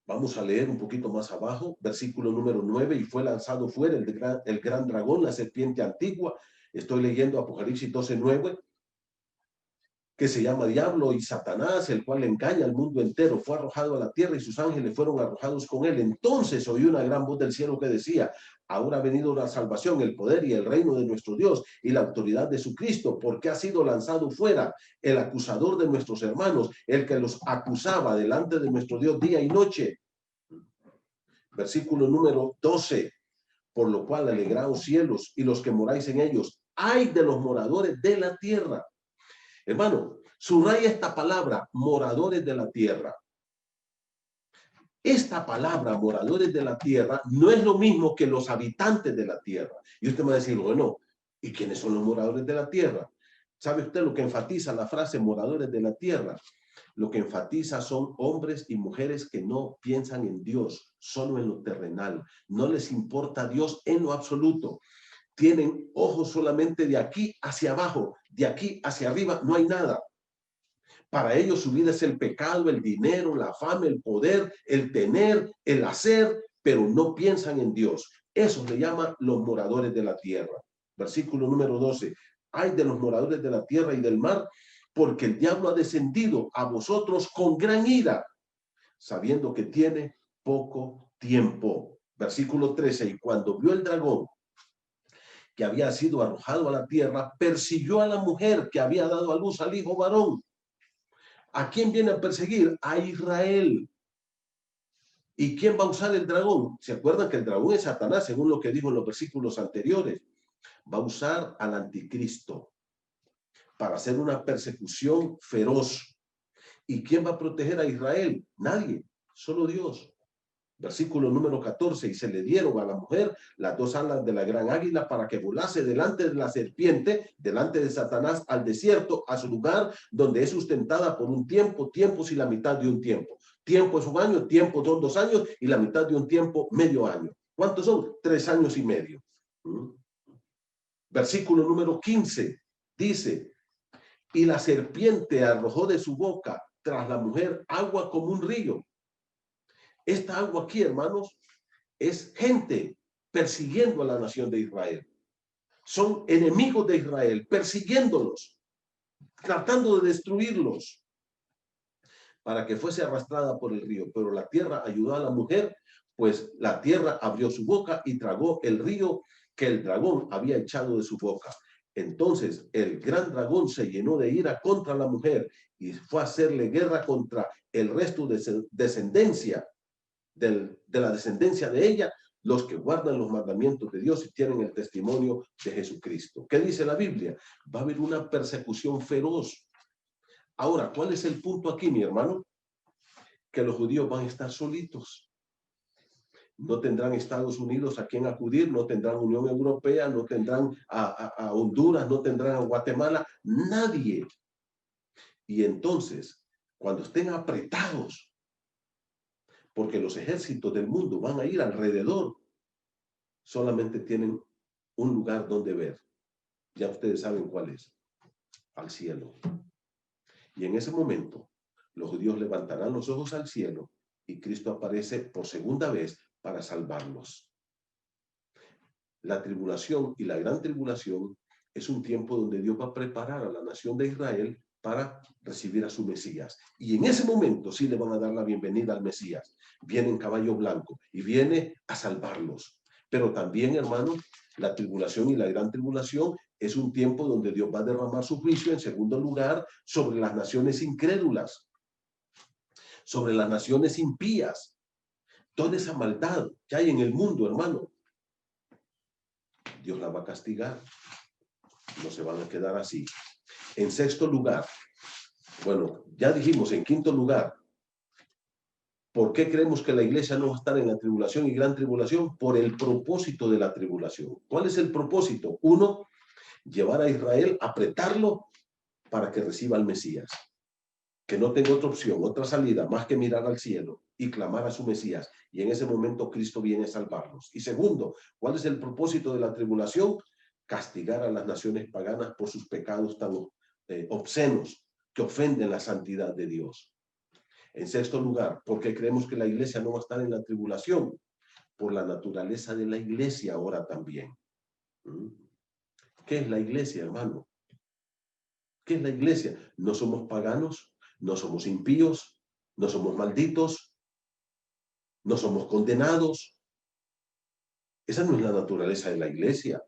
Speaker 2: vamos a leer un poquito más abajo, versículo número 9, y fue lanzado fuera el gran dragón, la serpiente antigua. Estoy leyendo Apocalipsis 12, 9, que se llama Diablo y Satanás, el cual engaña al mundo entero. Fue arrojado a la tierra y sus ángeles fueron arrojados con él. Entonces oí una gran voz del cielo que decía, ahora ha venido la salvación, el poder y el reino de nuestro Dios y la autoridad de su Cristo, porque ha sido lanzado fuera el acusador de nuestros hermanos, el que los acusaba delante de nuestro Dios día y noche. Versículo número 12, por lo cual alegraos cielos y los que moráis en ellos. ¡Ay de los moradores de la tierra! Hermano, subraya esta palabra, moradores de la tierra. esta palabra, moradores de la tierra, no es lo mismo que los habitantes de la tierra. Y usted me va a decir, bueno, ¿y quiénes son los moradores de la tierra? ¿Sabe usted lo que enfatiza la frase moradores de la tierra? Lo que enfatiza son hombres y mujeres que no piensan en Dios, solo en lo terrenal. No les importa Dios en lo absoluto. Tienen ojos solamente de aquí hacia abajo, de aquí hacia arriba, no hay nada. Para ellos su vida es el pecado, el dinero, la fama, el poder, el tener, el hacer, pero no piensan en Dios. Eso le llama los moradores de la tierra. Versículo número 12. Ay de los moradores de la tierra y del mar, porque el diablo ha descendido a vosotros con gran ira, sabiendo que tiene poco tiempo. Versículo 13. Y cuando vio el dragón que había sido arrojado a la tierra, persiguió a la mujer que había dado a luz al hijo varón. ¿A quién viene a perseguir? A Israel. ¿Y quién va a usar el dragón? ¿Se acuerdan que el dragón es Satanás, según lo que dijo en los versículos anteriores? Va a usar al anticristo para hacer una persecución feroz. ¿Y quién va a proteger a Israel? Nadie, solo Dios. Versículo número 14, y se le dieron a la mujer las dos alas de la gran águila para que volase delante de la serpiente, delante de Satanás, al desierto, a su lugar donde es sustentada por un tiempo, tiempos y la mitad de un tiempo. Tiempo es un año, tiempo son 2 años y la mitad de un tiempo, medio año. ¿Cuántos son? 3 años y medio. Versículo número 15 dice, y la serpiente arrojó de su boca tras la mujer agua como un río. Esta agua aquí, hermanos, es gente persiguiendo a la nación de Israel. Son enemigos de Israel, persiguiéndolos, tratando de destruirlos para que fuese arrastrada por el río. Pero la tierra ayudó a la mujer, pues la tierra abrió su boca y tragó el río que el dragón había echado de su boca. Entonces el gran dragón se llenó de ira contra la mujer y fue a hacerle guerra contra el resto de descendencia, de la descendencia de ella, los que guardan los mandamientos de Dios y tienen el testimonio de Jesucristo. ¿Qué dice la Biblia? Va a haber una persecución feroz. Ahora, ¿cuál es el punto aquí, mi hermano? Que los judíos van a estar solitos. No tendrán Estados Unidos a quien acudir, no tendrán Unión Europea, no tendrán a Honduras, no tendrán a Guatemala, nadie. Y entonces, cuando estén apretados, porque los ejércitos del mundo van a ir alrededor, solamente tienen un lugar donde ver. Ya ustedes saben cuál es, al cielo. Y en ese momento, los judíos levantarán los ojos al cielo y Cristo aparece por segunda vez para salvarlos. La tribulación y la gran tribulación es un tiempo donde Dios va a preparar a la nación de Israel para recibir a su Mesías. Y en ese momento sí le van a dar la bienvenida al Mesías. Viene en caballo blanco y viene a salvarlos. Pero también, hermanos, la tribulación y la gran tribulación es un tiempo donde Dios va a derramar su juicio, en segundo lugar, sobre las naciones incrédulas, sobre las naciones impías. Toda esa maldad que hay en el mundo, hermano, Dios la va a castigar. No se van a quedar así. En sexto lugar, bueno, ya dijimos, en quinto lugar, ¿por qué creemos que la iglesia no va a estar en la tribulación y gran tribulación? Por el propósito de la tribulación. ¿Cuál es el propósito? Uno, llevar a Israel, apretarlo para que reciba al Mesías. Que no tenga otra opción, otra salida, más que mirar al cielo y clamar a su Mesías. Y en ese momento Cristo viene a salvarlos. Y segundo, ¿cuál es el propósito de la tribulación? Castigar a las naciones paganas por sus pecados tan obscenos que ofenden la santidad de Dios. En sexto lugar, ¿por qué creemos que la iglesia no va a estar en la tribulación? Por la naturaleza de la iglesia ahora también. ¿Qué es la iglesia, hermano? ¿Qué es la iglesia? No somos paganos, no somos impíos, no somos malditos, no somos condenados. Esa no es la naturaleza de la iglesia.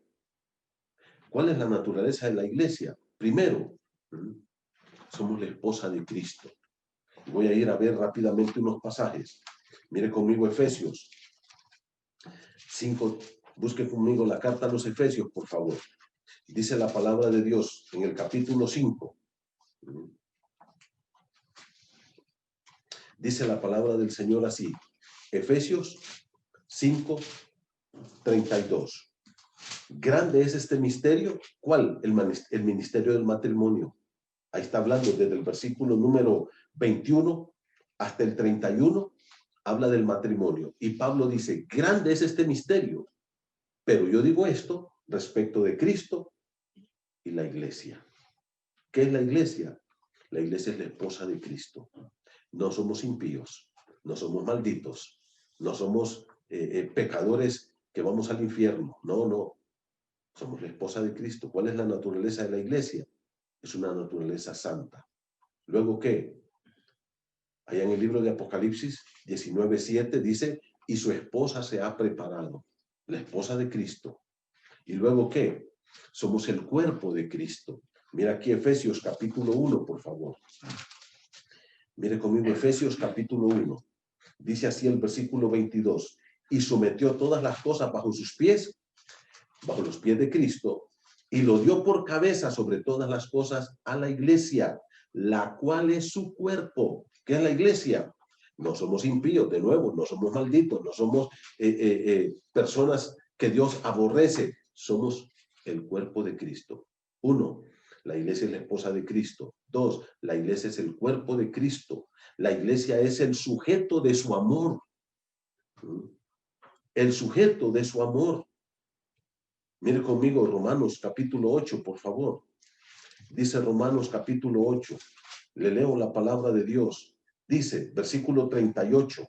Speaker 2: ¿Cuál es la naturaleza de la iglesia? Primero, somos la esposa de Cristo. Voy a ir a ver rápidamente unos pasajes. Mire conmigo Efesios 5. Busque conmigo la carta a los Efesios, por favor. Dice la palabra de Dios en el capítulo 5. Dice la palabra del Señor así. Efesios 5:32. Grande es este misterio. ¿Cuál? El ministerio del matrimonio. Ahí está hablando desde el versículo número 21 hasta el 31. Habla del matrimonio. Y Pablo dice, grande es este misterio. Pero yo digo esto respecto de Cristo y la iglesia. ¿Qué es la iglesia? La iglesia es la esposa de Cristo. No somos impíos, no somos malditos, no somos pecadores que vamos al infierno. No, no. Somos la esposa de Cristo. ¿Cuál es la naturaleza de la iglesia? Es una naturaleza santa. Luego, ¿qué? Allá en el libro de Apocalipsis 19:7 dice, y su esposa se ha preparado, la esposa de Cristo. ¿Y luego qué? Somos el cuerpo de Cristo. Mira aquí Efesios capítulo 1, por favor. Mire conmigo Efesios capítulo 1. Dice así el versículo 22. Y sometió todas las cosas bajo sus pies, bajo los pies de Cristo, y lo dio por cabeza sobre todas las cosas a la iglesia, la cual es su cuerpo. ¿Qué es la iglesia? No somos impíos, de nuevo, no somos malditos, no somos personas que Dios aborrece. Somos el cuerpo de Cristo. 1, la iglesia es la esposa de Cristo. 2, la iglesia es el cuerpo de Cristo. La iglesia es el sujeto de su amor. El sujeto de su amor. Mire conmigo Romanos capítulo 8, por favor. Dice Romanos capítulo 8. Le leo la palabra de Dios. Dice, versículo 38.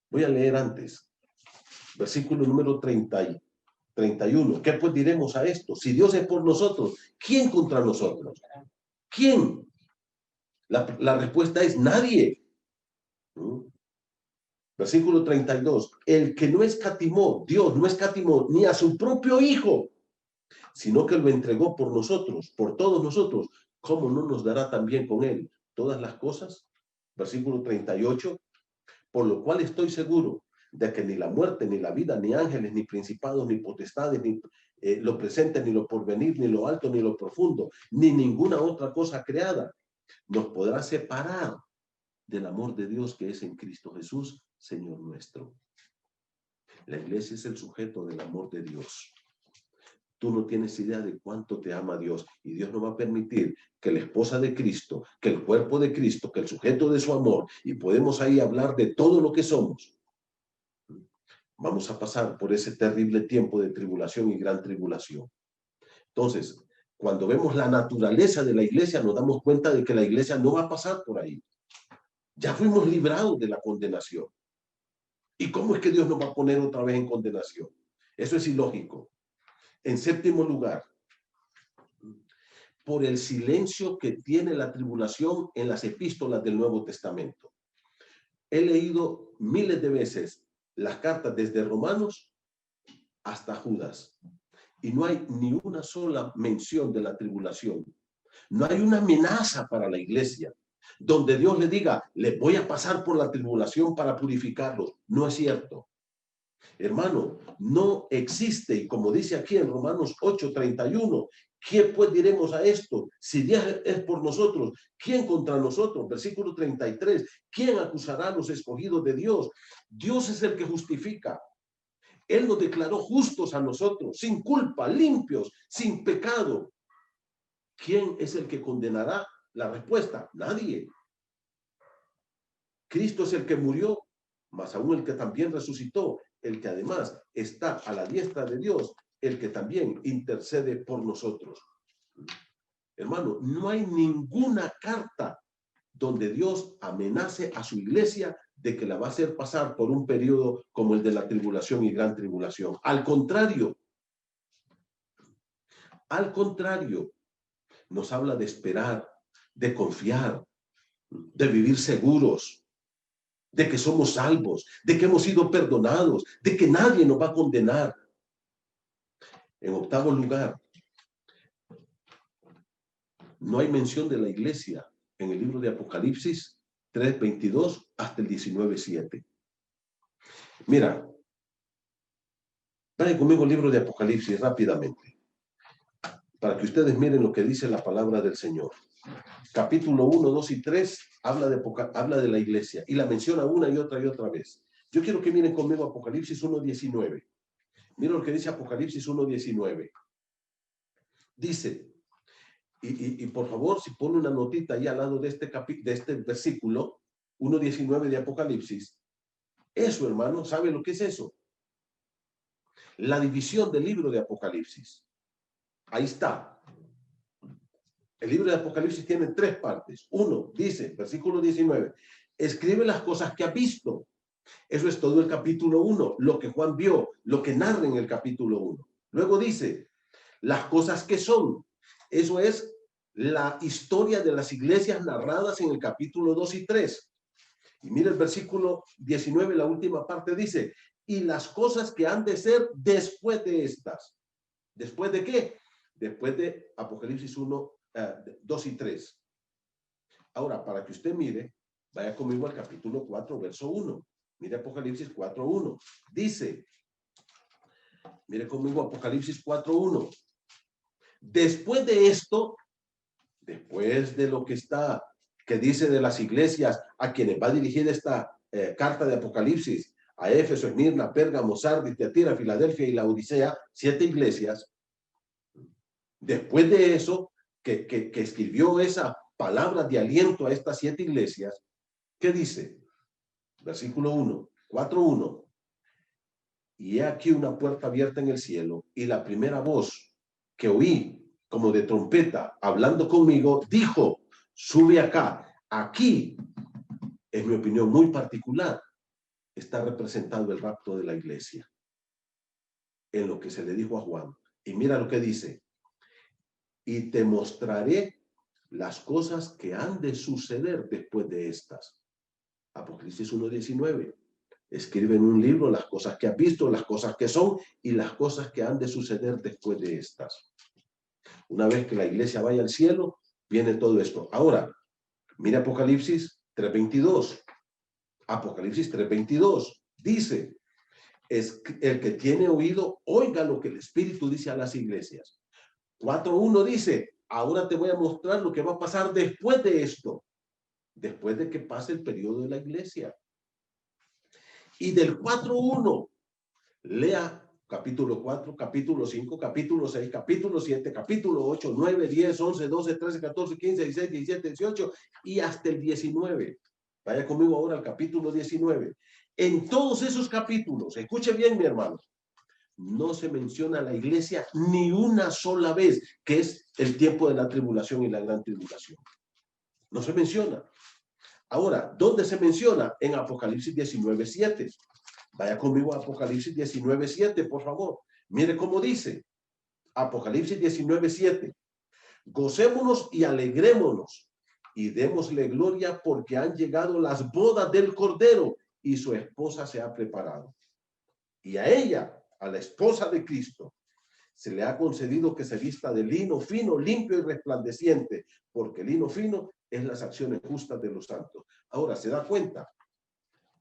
Speaker 2: Voy a leer antes. Versículo número 31. ¿Qué pues diremos a esto? Si Dios es por nosotros, ¿quién contra nosotros? ¿Quién? La respuesta es nadie. Versículo 32. El que no escatimó, Dios no escatimó ni a su propio Hijo, sino que lo entregó por nosotros, por todos nosotros, ¿cómo no nos dará también con él todas las cosas? Versículo 38. Por lo cual estoy seguro de que ni la muerte, ni la vida, ni ángeles, ni principados, ni potestades, ni lo presente, ni lo porvenir, ni lo alto, ni lo profundo, ni ninguna otra cosa creada nos podrá separar del amor de Dios que es en Cristo Jesús, Señor nuestro. La iglesia es el sujeto del amor de Dios. Tú no tienes idea de cuánto te ama Dios, y Dios no va a permitir que la esposa de Cristo, que el cuerpo de Cristo, que el sujeto de su amor, y podemos ahí hablar de todo lo que somos. Vamos a pasar por ese terrible tiempo de tribulación y gran tribulación. Entonces, cuando vemos la naturaleza de la iglesia, nos damos cuenta de que la iglesia no va a pasar por ahí. Ya fuimos librados de la condenación. ¿Y cómo es que Dios nos va a poner otra vez en condenación? Eso es ilógico. En séptimo lugar, por el silencio que tiene la tribulación en las epístolas del Nuevo Testamento. He leído miles de veces las cartas desde Romanos hasta Judas, y no hay ni una sola mención de la tribulación. No hay una amenaza para la iglesia donde Dios le diga, les voy a pasar por la tribulación para purificarlos. No es cierto. Hermano, no existe, y como dice aquí en Romanos 8:31, ¿qué pues diremos a esto? Si Dios es por nosotros, ¿quién contra nosotros? Versículo 33, ¿quién acusará a los escogidos de Dios? Dios es el que justifica. Él nos declaró justos a nosotros, sin culpa, limpios, sin pecado. ¿Quién es el que condenará? La respuesta, nadie. Cristo es el que murió, mas aún el que también resucitó, el que además está a la diestra de Dios, el que también intercede por nosotros. Hermano, no hay ninguna carta donde Dios amenace a su iglesia de que la va a hacer pasar por un periodo como el de la tribulación y gran tribulación. Al contrario, nos habla de esperar, de confiar, de vivir seguros, de que somos salvos, de que hemos sido perdonados, de que nadie nos va a condenar. En octavo lugar, no hay mención de la iglesia en el libro de Apocalipsis 3:22 hasta el 19:7. Mira, trae conmigo el libro de Apocalipsis rápidamente. para que ustedes miren lo que dice la palabra del Señor. Capítulo 1, 2 y 3 habla de la iglesia y la menciona una y otra vez. Yo quiero que miren conmigo Apocalipsis 1:19. Miren lo que dice Apocalipsis 1:19. Dice, y por favor, si pone una notita ahí al lado de este versículo, 1:19 de Apocalipsis, eso, hermano, ¿sabe lo que es eso? La división del libro de Apocalipsis. Ahí está. El libro de Apocalipsis tiene 3 partes. Uno, dice, versículo 19, escribe las cosas que ha visto. Eso es todo el capítulo 1, lo que Juan vio, lo que narra en el capítulo 1. Luego dice, las cosas que son. Eso es la historia de las iglesias narradas en el capítulo 2 y 3. Y mira el versículo 19, la última parte dice, y las cosas que han de ser después de estas. ¿Después de qué? Después de Apocalipsis 1, 2 y 3. Ahora, para que usted mire, vaya conmigo al capítulo 4, verso 1. Mire Apocalipsis 4:1. Dice, mire conmigo Apocalipsis 4:1. Después de esto, después de lo que dice de las iglesias a quienes va dirigida esta carta de Apocalipsis, a Éfeso, Esmirna, Pérgamo, Sardis, Tiatira, Filadelfia y la Odisea, 7 iglesias. Después de eso, que escribió esa palabra de aliento a estas 7 iglesias, ¿qué dice? Versículo 1, 4:1. Y he aquí una puerta abierta en el cielo, y la primera voz que oí, como de trompeta, hablando conmigo, dijo, sube acá. Aquí, en mi opinión muy particular, está representado el rapto de la iglesia, en lo que se le dijo a Juan. Y mira lo que dice, y te mostraré las cosas que han de suceder después de estas. Apocalipsis 1:19. Escribe en un libro las cosas que has visto, las cosas que son y las cosas que han de suceder después de estas. Una vez que la iglesia vaya al cielo, viene todo esto. Ahora, mira Apocalipsis 3:22. Apocalipsis 3:22 dice, es el que tiene oído, oiga lo que el Espíritu dice a las iglesias. 4:1 dice, ahora te voy a mostrar lo que va a pasar después de esto, después de que pase el periodo de la iglesia. Y del 4:1, lea capítulo 4, capítulo 5, capítulo 6, capítulo 7, capítulo 8, 9, 10, 11, 12, 13, 14, 15, 16, 17, 18 y hasta el 19. Vaya conmigo ahora al capítulo 19. En todos esos capítulos, escuche bien mi hermano, no se menciona la iglesia ni una sola vez, que es el tiempo de la tribulación y la gran tribulación. No se menciona. Ahora, ¿dónde se menciona? En Apocalipsis 19:7. Vaya conmigo a Apocalipsis 19:7, por favor. Mire cómo dice. Apocalipsis 19:7. Gocémonos y alegrémonos y démosle gloria porque han llegado las bodas del Cordero y su esposa se ha preparado. Y a ella, a la esposa de Cristo, se le ha concedido que se vista de lino fino, limpio y resplandeciente, porque el lino fino es las acciones justas de los santos. Ahora, ¿se da cuenta?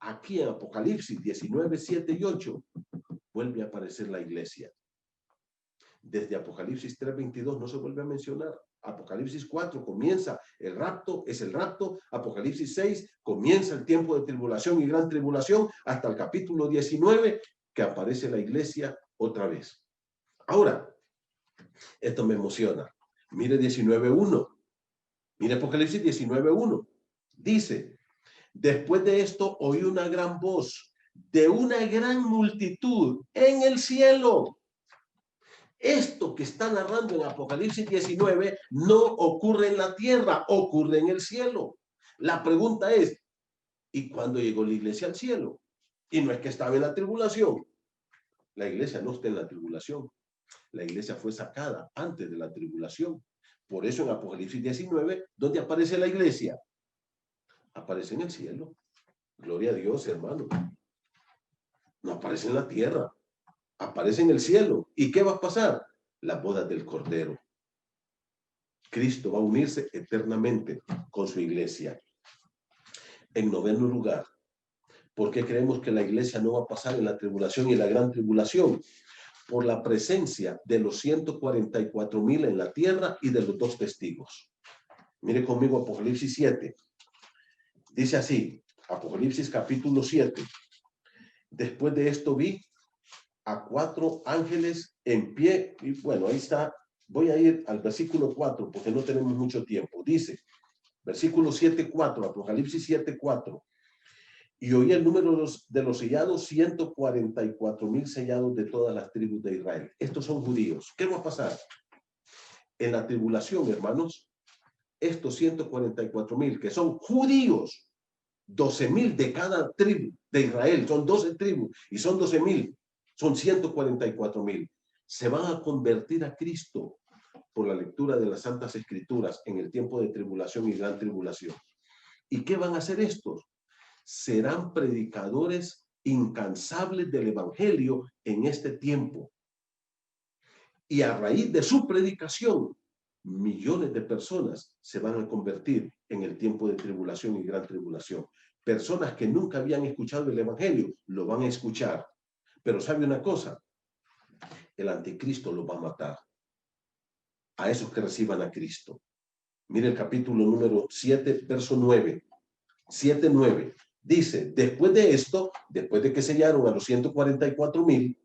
Speaker 2: Aquí en Apocalipsis 19:7 y 8 vuelve a aparecer la iglesia. Desde Apocalipsis 3:22 no se vuelve a mencionar. Apocalipsis 4 comienza el rapto, es el rapto. Apocalipsis 6 comienza el tiempo de tribulación y gran tribulación hasta el capítulo 19 que aparece la iglesia otra vez. Ahora, esto me emociona. Mire 19:1. Mire Apocalipsis 19:1. Dice, después de esto oí una gran voz de una gran multitud en el cielo. Esto que está narrando en Apocalipsis 19 no ocurre en la tierra, ocurre en el cielo. La pregunta es, ¿y cuándo llegó la iglesia al cielo? Y no es que estaba en la tribulación. La iglesia no está en la tribulación. La iglesia fue sacada antes de la tribulación. Por eso en Apocalipsis 19, ¿dónde aparece la iglesia? Aparece en el cielo. Gloria a Dios, hermano. No aparece en la tierra. Aparece en el cielo. ¿Y qué va a pasar? Las bodas del Cordero. Cristo va a unirse eternamente con su iglesia. En noveno lugar, ¿por qué creemos que la iglesia no va a pasar en la tribulación y la gran tribulación? por la presencia de los 144,000 en la tierra y de los 2 testigos. Mire conmigo Apocalipsis 7. Dice así, Apocalipsis capítulo 7. Después de esto vi a 4 ángeles en pie. Y bueno, ahí está. Voy a ir al versículo 4 porque no tenemos mucho tiempo. Dice, versículo 7:4, Apocalipsis 7:4. Y oí el número de los sellados, 144,000 sellados de todas las tribus de Israel. Estos son judíos. ¿Qué va a pasar? En la tribulación, hermanos, estos 144,000 que son judíos, 12,000 de cada tribu de Israel, son 12 tribus y son 12,000, son 144,000. Se van a convertir a Cristo por la lectura de las Santas Escrituras en el tiempo de tribulación y gran tribulación. ¿Y qué van a hacer estos? Serán predicadores incansables del Evangelio en este tiempo. Y a raíz de su predicación, millones de personas se van a convertir en el tiempo de tribulación y gran tribulación. Personas que nunca habían escuchado el Evangelio, lo van a escuchar. Pero ¿sabe una cosa? El anticristo los va a matar. A esos que reciban a Cristo. Mire el capítulo número 7, verso 9. 7:9. Dice, después de esto, después de que sellaron a los 144,000,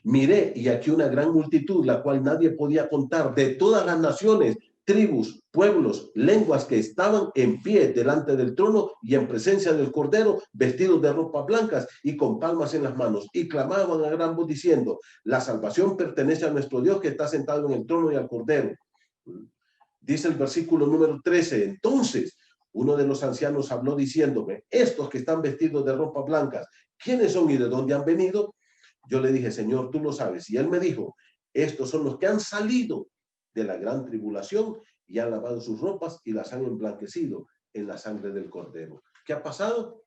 Speaker 2: miré y aquí una gran multitud, la cual nadie podía contar, de todas las naciones, tribus, pueblos, lenguas que estaban en pie delante del trono y en presencia del Cordero, vestidos de ropas blancas y con palmas en las manos, y clamaban a gran voz diciendo, la salvación pertenece a nuestro Dios que está sentado en el trono y al Cordero. Dice el versículo número 13, entonces uno de los ancianos habló diciéndome, estos que están vestidos de ropas blancas, ¿quiénes son y de dónde han venido? Yo le dije, Señor, tú lo sabes. Y él me dijo, estos son los que han salido de la gran tribulación y han lavado sus ropas y las han emblanquecido en la sangre del Cordero. ¿Qué ha pasado?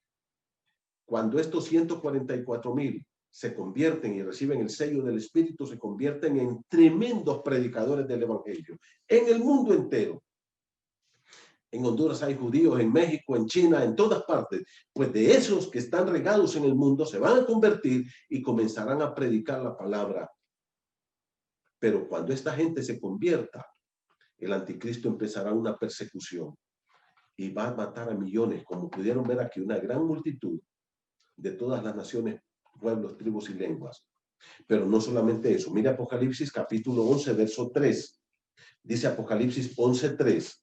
Speaker 2: Cuando estos 144,000 se convierten y reciben el sello del Espíritu, se convierten en tremendos predicadores del Evangelio en el mundo entero. En Honduras hay judíos, en México, en China, en todas partes. Pues de esos que están regados en el mundo se van a convertir y comenzarán a predicar la palabra. Pero cuando esta gente se convierta, el anticristo empezará una persecución y va a matar a millones, como pudieron ver aquí, una gran multitud de todas las naciones, pueblos, tribus y lenguas. Pero no solamente eso. Mira Apocalipsis capítulo 11, verso 3. Dice Apocalipsis 11:3.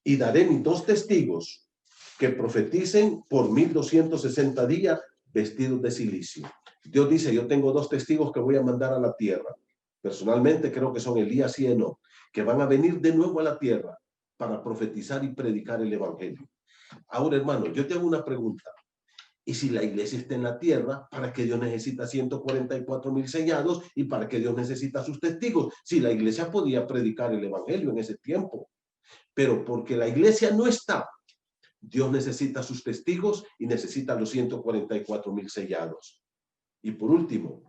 Speaker 2: Y daré mis 2 testigos que profeticen por 1260 días vestidos de silicio. Dios dice, yo tengo 2 testigos que voy a mandar a la tierra. Personalmente creo que son Elías y Enoc, que van a venir de nuevo a la tierra para profetizar y predicar el Evangelio. Ahora, hermano, yo te hago una pregunta. Y si la iglesia está en la tierra, ¿para qué Dios necesita 144,000 sellados? ¿Y para qué Dios necesita sus testigos? Si la iglesia podía predicar el Evangelio en ese tiempo. Pero porque la iglesia no está, Dios necesita sus testigos y necesita los 144,000 sellados. Y por último,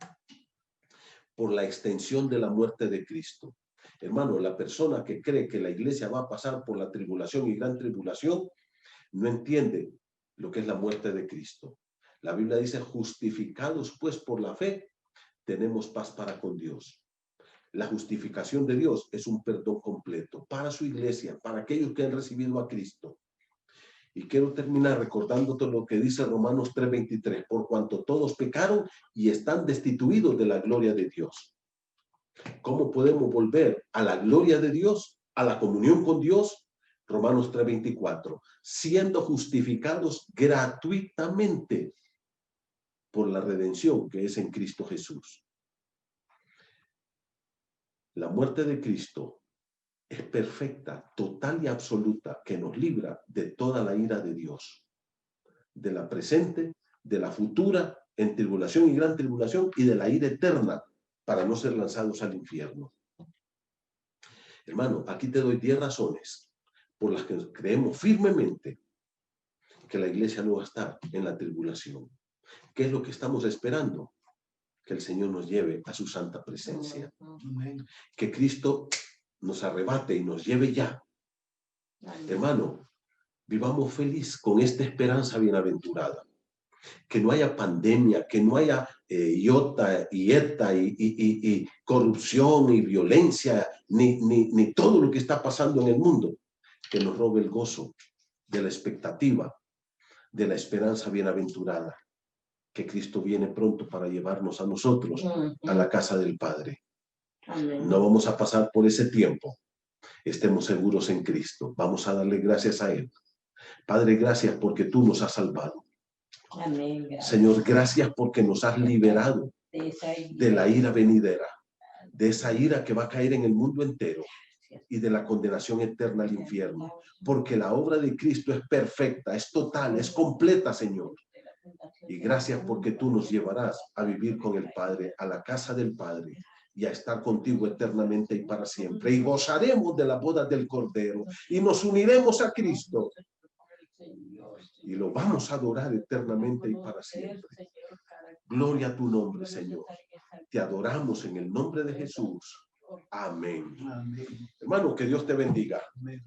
Speaker 2: por la extensión de la muerte de Cristo. Hermano, la persona que cree que la iglesia va a pasar por la tribulación y gran tribulación, no entiende lo que es la muerte de Cristo. La Biblia dice, justificados pues por la fe, tenemos paz para con Dios. La justificación de Dios es un perdón completo para su iglesia, para aquellos que han recibido a Cristo. Y quiero terminar recordándote lo que dice Romanos 3:23, por cuanto todos pecaron y están destituidos de la gloria de Dios. ¿Cómo podemos volver a la gloria de Dios, a la comunión con Dios? Romanos 3:24, siendo justificados gratuitamente por la redención que es en Cristo Jesús. La muerte de Cristo es perfecta, total y absoluta, que nos libra de toda la ira de Dios, de la presente, de la futura, en tribulación y gran tribulación, y de la ira eterna, para no ser lanzados al infierno. Hermano, aquí te doy 10 razones por las que creemos firmemente que la iglesia no va a estar en la tribulación. ¿Qué es lo que estamos esperando? Que el Señor nos lleve a su santa presencia. Que Cristo nos arrebate y nos lleve ya. Hermano, vivamos feliz con esta esperanza bienaventurada. Que no haya pandemia, que no haya iota y eta y corrupción y violencia, ni todo lo que está pasando en el mundo, que nos robe el gozo de la expectativa, de la esperanza bienaventurada, que Cristo viene pronto para llevarnos a nosotros a la casa del Padre. Amén. No vamos a pasar por ese tiempo. Estemos seguros en Cristo. Vamos a darle gracias a Él. Padre, gracias porque tú nos has salvado. Amén. Señor, gracias porque nos has liberado de la ira venidera, de esa ira que va a caer en el mundo entero y de la condenación eterna al infierno, porque la obra de Cristo es perfecta, es total, es completa, Señor. Y gracias porque tú nos llevarás a vivir con el Padre, a la casa del Padre, y a estar contigo eternamente y para siempre. Y gozaremos de la boda del Cordero y nos uniremos a Cristo y lo vamos a adorar eternamente y para siempre. Gloria a tu nombre, Señor. Te adoramos en el nombre de Jesús. Amén. Amén. Hermano, que Dios te bendiga. Amén.